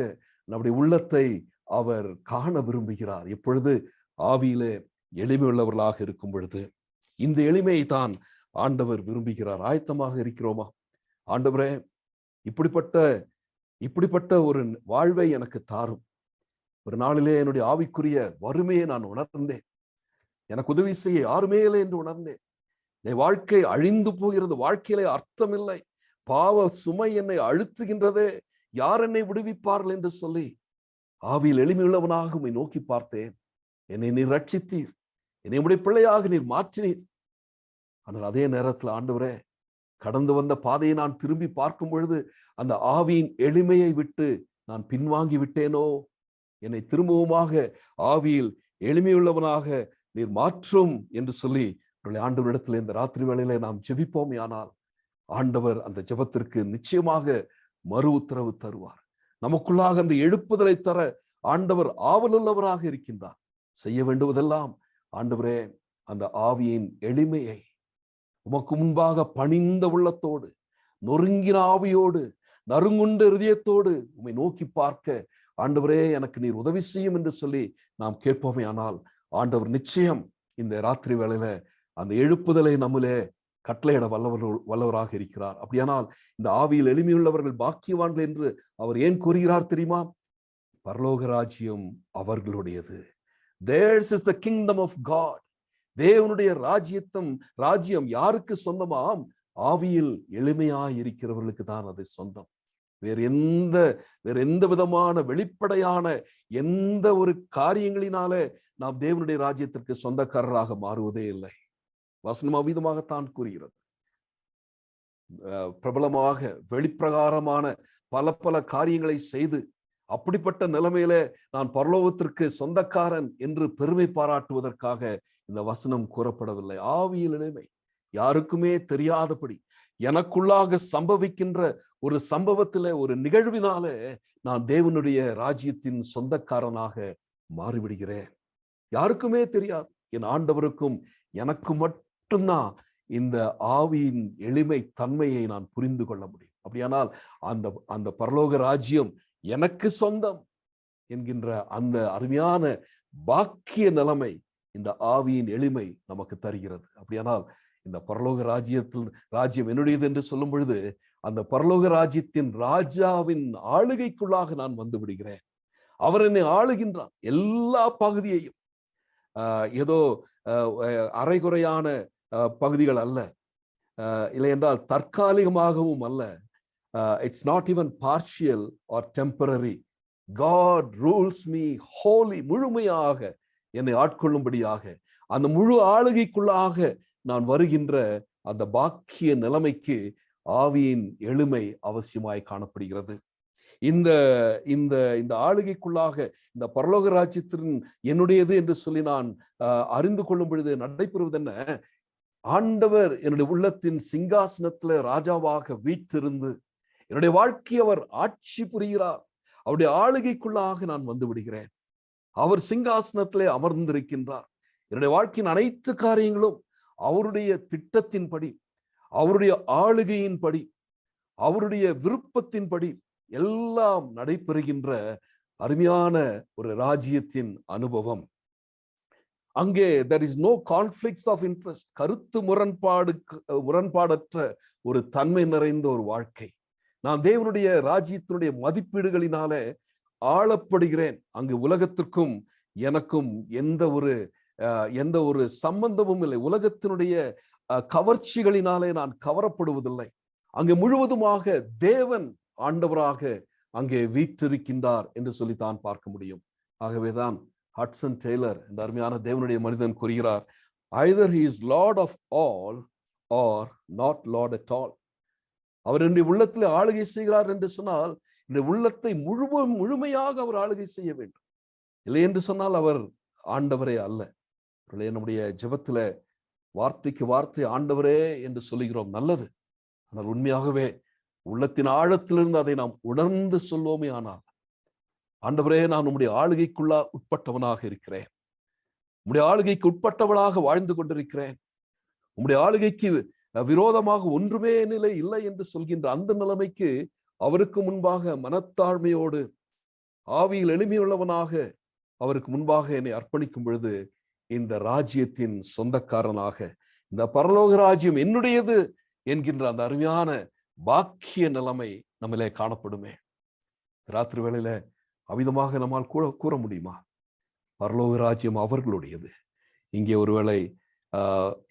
நம்முடைய உள்ளத்தை அவர் காண விரும்புகிறார். எப்பொழுது? ஆவியிலே எளிமை உள்ளவர்களாக இருக்கும் பொழுது. இந்த எளிமையை தான் ஆண்டவர் விரும்புகிறார். ஆயத்தமாக இருக்கிறோமா? ஆண்டவரே, இப்படிப்பட்ட ஒரு வாழ்வை எனக்கு தாரும். ஒரு நாளிலே என்னுடைய ஆவிக்குரிய வறுமையை நான் உணர்ந்தேன். எனக்கு உதவி செய்ய யாருமே இல்லை என்று உணர்ந்தேன். என் வாழ்க்கை அழிந்து போகிறது, வாழ்க்கையிலே அர்த்தம் இல்லை, பாவ சுமை என்னை அழுத்துகின்றதே, யார் என்னை விடுவிப்பார்கள் என்று சொல்லி ஆவியில் எளிமையுள்ளவனாக உம்மை நோக்கி பார்த்தேன். என்னை நீர் ரட்சித்தீர், என்னை உம்முடைய பிள்ளையாக நீர் மாற்றினீர். ஆனால் அதே நேரத்தில் ஆண்டவரே, கடந்து வந்த பாதையை நான் திரும்பி பார்க்கும் பொழுது அந்த ஆவியின் எளிமையை விட்டு நான் பின்வாங்கி விட்டேனோ, என்னை திரும்பவுமாக ஆவியில் எளிமையுள்ளவனாக நீர் மாற்றும் என்று சொல்லி ஆண்டவரிடத்தில் இந்த ராத்திரி வேளையிலே நாம் ஜெபிப்போமே. ஆனால் ஆண்டவர் அந்த ஜெபத்திற்கு நிச்சயமாக மறு உத்தரவு தருவார். நமக்குள்ளாக அந்த எழுப்புதலை தர ஆண்டவர் ஆவலுள்ளவராக இருக்கின்றார். செய்ய வேண்டுவதெல்லாம், ஆண்டவரே, அந்த ஆவியின் எளிமையை உமக்கு முன்பாக பணிந்த உள்ளத்தோடு, நொறுங்கின ஆவியோடு, நறுங்குண்ட இருதயத்தோடு உம்மை நோக்கி பார்க்க ஆண்டவரே எனக்கு நீர் உதவி செய்யும் என்று சொல்லி நாம் கேட்போமே. ஆனால் ஆண்டவர் நிச்சயம் இந்த ராத்திரி வேளையில அந்த எழுப்புதலை நம்மளே கட்டளையிட வல்லவராக இருக்கிறார். அப்படியானால் இந்த ஆவியில் எளிமையுள்ளவர்கள் பாக்கியவான்கள் என்று அவர் ஏன் கூறுகிறார் தெரியுமா? பரலோக ராஜ்யம் அவர்களுடையது. Theirs is the kingdom of God. தேவனுடைய ராஜ்யம் யாருக்கு சொந்தமாம்? ஆவியில் எளிமையாய் இருக்கிறவர்களுக்கு தான் அது சொந்தம். வேற எந்த விதமான வெளிப்படையான எந்த ஒரு காரியங்களினாலே நாம் தேவனுடைய ராஜ்யத்திற்கு சொந்தக்காரராக மாறுவதே இல்லை. வசனம் அவ்விதமாகத்தான் கூறுகிறது. பிரபலமாக வெளிப்பிரகாரமான பல காரியங்களை செய்து அப்படிப்பட்ட நிலைமையில நான் பரலோகத்திற்கு சொந்தக்காரன் என்று பெருமை பாராட்டுவதற்காக இந்த வசனம் கூறப்படவில்லை. ஆவியில் எளிமை, யாருக்குமே தெரியாதபடி எனக்குள்ளாக சம்பவிக்கின்ற ஒரு சம்பவத்திலே, ஒரு நிகழ்வினாலே நான் தேவனுடைய ராஜ்யத்தின் சொந்தக்காரனாக மாறிவிடுகிறேன். யாருக்குமே தெரியாது. என் ஆண்டவருக்கும் எனக்கு மட்டும்தான் இந்த ஆவியின் எளிமை தன்மையை நான் புரிந்து கொள்ள முடியும். அப்படியானால் அந்த பரலோக ராஜ்யம் எனக்கு சொந்தம் என்கின்ற அந்த அருமையான பாக்கிய நிலைமை இந்த ஆவியின் எளிமை நமக்கு தருகிறது. அப்படியானால் இந்த பரலோக ராஜ்யம் என்னுடையது என்று சொல்லும் பொழுது அந்த பரலோக ராஜ்யத்தின் ராஜாவின் ஆளுகைக்குள்ளாக நான் வந்து விடுகிறேன். அவர் என்னை ஆளுகின்றார், எல்லா பகுதியையும். ஏதோ அரைகுறையான பகுதிகள் அல்ல, இல்லை என்றால் தற்காலிகமாகவும் அல்ல. It's not even partial or temporary. God rules me wholly. முழுமையாக என்னை ஆட்கொள்ளும்படியாக அந்த முழு ஆளுகைக்குள்ளாக நான் வருகின்ற அந்த பாக்கிய நிலைமைக்கு ஆவியின் எளிமை அவசியமாய் காணப்படுகிறது. இந்த இந்த இந்த ஆளுகைக்குள்ளாக இந்த பரலோக ராஜ்யத்தின் என்னுடையது என்று சொல்லி நான் அறிந்து கொள்ளும் பொழுது நடைபெறுவது என்ன? ஆண்டவர் என்னுடைய உள்ளத்தின் சிங்காசனத்துல ராஜாவாக வீற்றிருந்து என்னுடைய வாழ்க்கையை அவர் ஆட்சி புரிகிறார். அவருடைய ஆளுகைக்குள்ளாக நான் வந்து விடுகிறேன். அவர் சிங்காசனத்திலே அமர்ந்திருக்கின்றார். என்னுடைய வாழ்க்கையின் அனைத்து காரியங்களும் அவருடைய திட்டத்தின்படி, அவருடைய ஆளுகையின்படி, அவருடைய விருப்பத்தின்படி எல்லாம் நடைபெறுகின்ற அருமையான ஒரு ராஜ்யத்தின் அனுபவம். அங்கே there is no conflicts of interest. கருத்து முரண்பாடற்ற ஒரு தன்மை நிறைந்த ஒரு வாழ்க்கை. நான் தேவனுடைய ராஜ்யத்தினுடைய மதிப்பீடுகளினாலே ஆளப்படுகிறேன். அங்கு உலகத்திற்கும் எனக்கும் எந்த ஒரு சம்பந்தமும் இல்லை. உலகத்தினுடைய கவர்ச்சிகளினாலே நான் கவரப்படுவதில்லை. அங்கே முழுவதுமாக தேவன் ஆண்டவராக அங்கே வீற்றிருக்கின்றார் என்று சொல்லித்தான் பார்க்க முடியும். ஆகவேதான் ஹட்சன் டெய்லர் இந்த அருமையான தேவனுடைய மனிதன் கூறுகிறார், either he is Lord of all or not Lord at all. அவர் என்னுடைய உள்ளத்தில் ஆளுகை செய்கிறார் என்று சொன்னால் இந்த உள்ளத்தை முழுமையாக அவர் ஆளுகை செய்ய வேண்டும். இல்லை என்று சொன்னால் அவர் ஆண்டவரே அல்ல. நம்முடைய ஜெபத்துல வார்த்தைக்கு வார்த்தை ஆண்டவரே என்று சொல்லுகிறோம், நல்லது. ஆனால் உண்மையாகவே உள்ளத்தின் ஆழத்திலிருந்து அதை நாம் உணர்ந்து சொல்வோமே ஆனால், ஆண்டவரே நான் உம்முடைய ஆளுகைக்குள்ளா உட்பட்டவனாக இருக்கிறேன், உம்முடைய ஆளுகைக்கு உட்பட்டவளாக வாழ்ந்து கொண்டிருக்கிறேன், உம்முடைய ஆளுகைக்கு விரோதமாக ஒன்றுமே நிலை இல்லை என்று சொல்கின்ற அந்த நிலைமைக்கு அவருக்கு முன்பாக மனத்தாழ்மையோடு ஆவியில் எளிமையுள்ளவனாக அவருக்கு முன்பாக என்னை அர்ப்பணிக்கும் பொழுது இந்த ராஜ்யத்தின் சொந்தக்காரனாக, இந்த பரலோக ராஜ்யம் என்னுடையது என்கின்ற அந்த அருமையான பாக்கிய நிலைமை நம்மளே காணப்படுமே. ராத்திரி வேளையில அவிதமாக நம்மால் கூற முடியுமா? பரலோக ராஜ்யம் அவர்களுடையது. இங்கே ஒருவேளை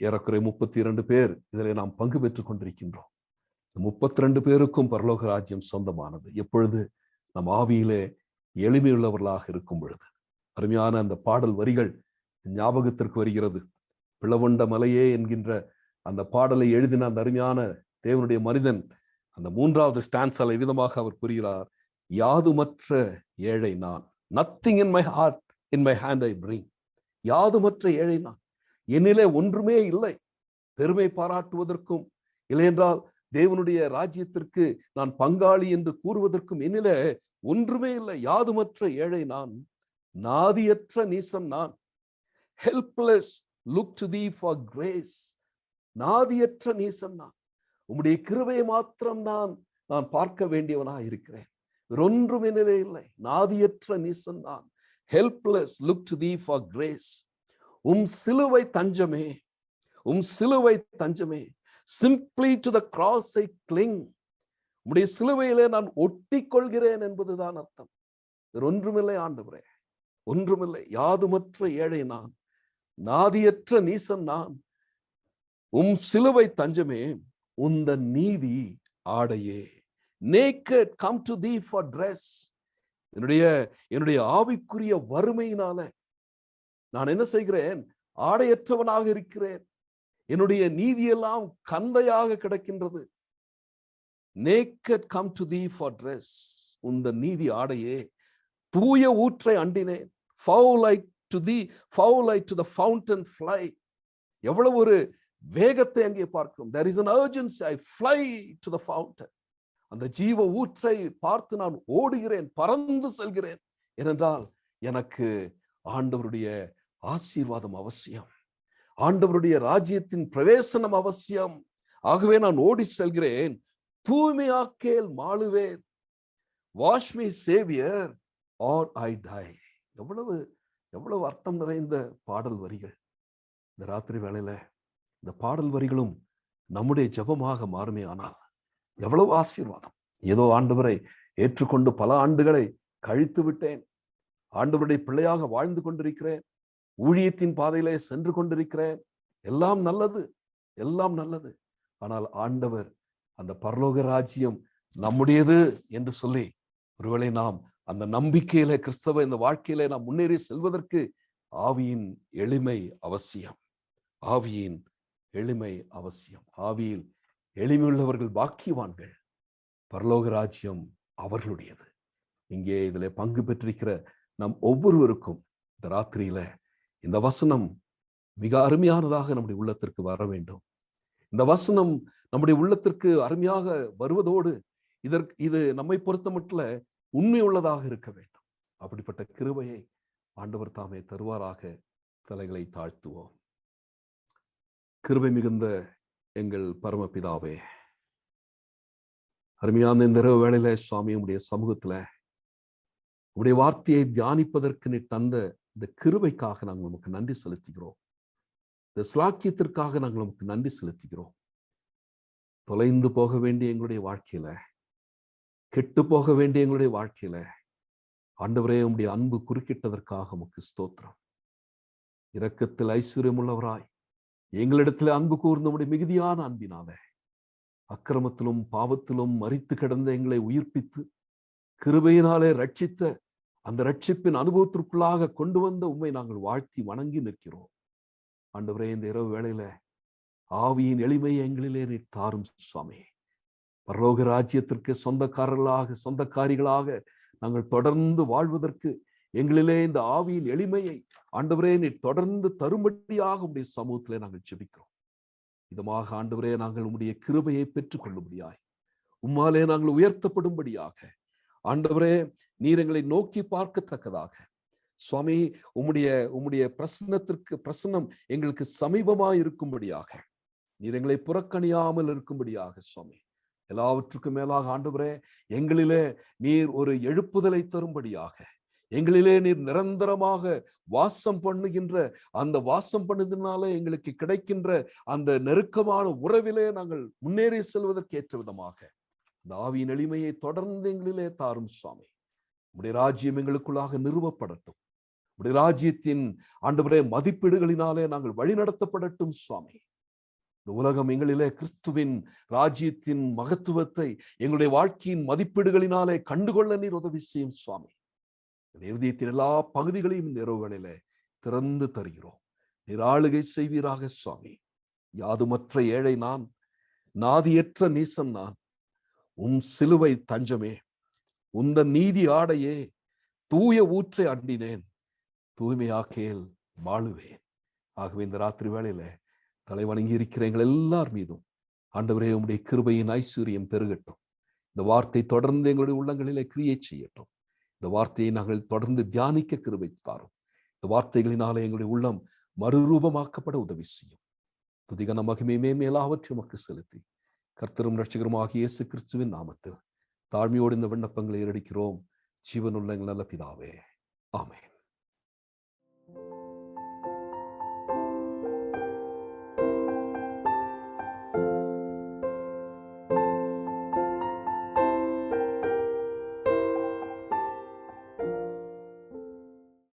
ஏறக்குறை 32 பேர் இதில் நாம் பங்கு பெற்றுக் கொண்டிருக்கின்றோம். 32 பேருக்கும் பரலோக ராஜ்யம் சொந்தமானது. எப்பொழுது நம் ஆவியிலே எளிமையுள்ளவர்களாக இருக்கும் பொழுது. அருமையான அந்த பாடல் வரிகள் ஞாபகத்திற்கு வருகிறது. பிளவண்ட மலையே என்கின்ற அந்த பாடலை எழுதின அந்த அருமையான தேவனுடைய மனிதன் அந்த 3வது ஸ்டான்ஸால் விதமாக அவர் கூறுகிறார், யாதுமற்ற ஏழை நான், nothing in my heart, in my hand I bring. யாதுமற்ற ஏழை நான், என்னிலே ஒன்றுமே இல்லை. பெருமை பாராட்டுவதற்கும் இல்லையென்றால் தேவனுடைய ராஜ்யத்திற்கு நான் பங்காளி என்று கூறுவதற்கும் என்னிலே ஒன்றுமே இல்லை. யாதுமற்ற ஏழை நான், நாதியற்ற நீசன் நான், helpless look to thee for grace. நாதியற்ற நீசன் நான், உம்முடைய கிருபையை மாத்திரம்தான் நான் பார்க்க வேண்டியவனாக இருக்கிறேன், ஒன்றும் என்னிலே இல்லை. நாதியற்ற நீசன் நான், helpless look to thee for grace. சிலுவை தஞ்சமே, சிலுவை தஞ்சமே, simply to the cross I cling. உம்முடைய சிலுவையிலே நான் ஒட்டி கொள்கிறேன் என்பதுதான் அர்த்தம். ஒன்றுமில்லை ஆண்டவரே, ஒன்றுமில்லை. யாதுமற்ற ஏழை நான், நாதியற்ற நீசன் நான், சிலுவை தஞ்சமே, உந்த நீதி ஆடையே. naked come to thee for dress. என்னுடைய ஆவிக்குரிய வறுமையினால நான் என்ன செய்கிறேன்? ஆடையற்றவனாக இருக்கிறேன். என்னுடைய நீதியெல்லாம் கந்தையாக கிடக்கின்றது. naked come to thee for dress. உந்த நீதி ஆடையே. தூய ஊற்றை அண்டினேன். foul like to thee, foul like to the fountain fly. எவ்வளவு ஒரு வேகத்தை அங்கே பார்க்கிறோம். there is an urgency. I fly to the fountain. அந்த ஜீவ ஊற்றை பார்த்து நான் ஓடுகிறேன், பறந்து செல்கிறேன். ஏனென்றால் எனக்கு ஆண்டவருடைய ஆசீர்வாதம் அவசியம், ஆண்டவருடைய ராஜ்யத்தின் பிரவேசனம் அவசியம். ஆகவே நான் ஓடி செல்கிறேன். தூய்மையாக்கேல் மாளுவேன், வாஷ் மீ சேவியர் ஆர் ஐ டை. எவ்வளவு அர்த்தம் நிறைந்த பாடல் வரிகள். இந்த ராத்திரி வேளையில இந்த பாடல் வரிகளும் நம்முடைய ஜெபமாக மாறுமே ஆனால் எவ்வளவு ஆசீர்வாதம். ஏதோ ஆண்டவரை ஏற்றுக்கொண்டு பல ஆண்டுகளை கழித்து விட்டேன், ஆண்டவருடைய பிள்ளையாக வாழ்ந்து கொண்டிருக்கிறேன், ஊழியத்தின் பாதையிலே சென்று கொண்டிருக்கிறேன், எல்லாம் நல்லது, எல்லாம் நல்லது. ஆனால் ஆண்டவர் அந்த பரலோக ராஜ்யம் நம்முடையது என்று சொல்லி ஒருவேளை நாம் அந்த நம்பிக்கையில கிறிஸ்தவ இந்த வாழ்க்கையில நாம் முன்னேறி செல்வதற்கு ஆவியின் எளிமை அவசியம். ஆவியின் எளிமை அவசியம். ஆவியில் எளிமையுள்ளவர்கள் பாக்கியவான்கள், பரலோக ராஜ்யம் அவர்களுடையது. இங்கே இதுல பங்கு பெற்றிருக்கிற நம் ஒவ்வொருவருக்கும் இந்த ராத்திரியில இந்த வசனம் மிக அருமையானதாக நம்முடைய உள்ளத்திற்கு வர வேண்டும். இந்த வசனம் நம்முடைய உள்ளத்திற்கு அருமையாக வருவதோடு இது நம்மை பொறுத்த மட்டும் உண்மை உள்ளதாக இருக்க வேண்டும். அப்படிப்பட்ட கிருபையை ஆண்டவர் தாமே தருவாராக. தலைகளை தாழ்த்துவோம். கிருபை மிகுந்த எங்கள் பரமபிதாவே, அருமையான இந்த இரவு வேளையில சுவாமி உடைய சமூகத்துல உடைய வார்த்தையை தியானிப்பதற்கு நீ தந்த இந்த கிருபைக்காக நாங்கள் நமக்கு நன்றி செலுத்துகிறோம். இந்த ஸ்லாக்கியத்திற்காக நாங்கள் நமக்கு நன்றி செலுத்துகிறோம். தொலைந்து போக வேண்டிய எங்களுடைய வாழ்க்கையில, கெட்டு போக வேண்டிய எங்களுடைய வாழ்க்கையில ஆண்டவரே உம்முடைய அன்பு குறுக்கிட்டதற்காக உமக்கு ஸ்தோத்திரம். இரக்கத்தில் ஐஸ்வர்யம் உள்ளவராய் எங்களிடத்துல அன்பு கூர்ந்த உம்முடைய மிகுதியான அன்பினால அக்கிரமத்திலும் பாவத்திலும் மரித்து கிடந்த எங்களை உயிர்ப்பித்து கிருபையினாலே ரட்சித்த அந்த ரட்சிப்பின் அனுபவத்திற்குள்ளாக கொண்டு வந்த உம்மை நாங்கள் வாழ்த்தி வணங்கி நிற்கிறோம். ஆண்டவரே, இந்த இரவு வேளையில ஆவியின் எளிமையை எங்களிலே நீர் தாரும் சுவாமி. பரலோக ராஜ்யத்திற்கு சொந்தக்காரிகளாக நாங்கள் தொடர்ந்து வாழ்வதற்கு எங்களிலே இந்த ஆவியின் எளிமையை ஆண்டவரே நீர் தொடர்ந்து தரும்படியாக உம்முடைய சமூகத்திலே நாங்கள் ஜெபிக்கிறோம். இதமாக ஆண்டவரே, நாங்கள் உம்முடைய கிருபையை பெற்றுக் கொள்ளும்படியாய், உம்மாலே நாங்கள் உயர்த்தப்படும்படியாக ஆண்டவரே நீர் எங்களை நோக்கி பார்க்கத்தக்கதாக சுவாமி உம்முடைய பிரசன்னம் எங்களுக்கு சமீபமாய் இருக்கும்படியாக, நீர் எங்களை புறக்கணியாமல் இருக்கும்படியாக சுவாமி, எல்லாவற்றுக்கும் மேலாக ஆண்டவரே எங்களிலே நீர் ஒரு எழுப்புதலை தரும்படியாக, எங்களிலே நீர் நிரந்தரமாக வாசம் பண்ணுகின்ற அந்த வாசம் பண்ணதுனால எங்களுக்கு கிடைக்கின்ற அந்த நெருக்கமான உறவிலே நாங்கள் முன்னேறி செல்வதற்கு ஏற்ற விதமாக இந்த ஆவியின் எளிமையை தொடர்ந்து எங்களிலே தாரும் சுவாமி. உம்முடைய ராஜ்யம் எங்களுக்குள்ளாக நிறுவப்படட்டும். உம்முடைய ராஜ்யத்தின் ஆண்டவரே மதிப்பீடுகளினாலே நாங்கள் வழிநடத்தப்படட்டும் சுவாமி. இந்த உலகம் எங்களிலே கிறிஸ்துவின் ராஜ்யத்தின் மகத்துவத்தை எங்களுடைய வாழ்க்கையின் மதிப்பீடுகளினாலே கண்டுகொள்ள நீர் உதவி செய்யும் சுவாமி. இருதயத்தின் எல்லா பகுதிகளையும் இந்த இரவுகளிலே திறந்து தருகிறோம். நீர் ஆளுகை செய்வீராக சுவாமி. யாதுமற்ற ஏழை நான், நாதியற்ற நீசன் நான், உன் சிலுவை தஞ்சமே, உந்த நீதி ஆடையே, தூய ஊற்றை அண்டினேன், தூய்மையாக்கேல் வாழுவேன். ஆகவே இந்த ராத்திரி வேளையில தலைவணங்கி இருக்கிற எங்கள் எல்லார் மீதும் ஆண்டவரே உம்முடைய கிருபையின் ஐஸ்வர்யம் பெருகட்டும். இந்த வார்த்தை தொடர்ந்து எங்களுடைய உள்ளங்களிலே கிரியை செய்யட்டும். இந்த வார்த்தையை நாங்கள் தொடர்ந்து தியானிக்க கிருபை தாரும். இந்த வார்த்தைகளினாலே எங்களுடைய உள்ளம் மறுரூபமாக்கப்பட உதவி செய்யும். துதிகன மகிமையுமே மேலாவற்றை உமக்கு செலுத்தி கர்த்தரும் ரட்சகருமாகிய இயேசு கிறிஸ்துவின் நாமத்தில் தாழ்மையோடு இந்த விண்ணப்பங்களை ஏறெடுக்கிறோம். ஜீவனுள்ள எங்கள் நல்ல பிதாவே, ஆமென்.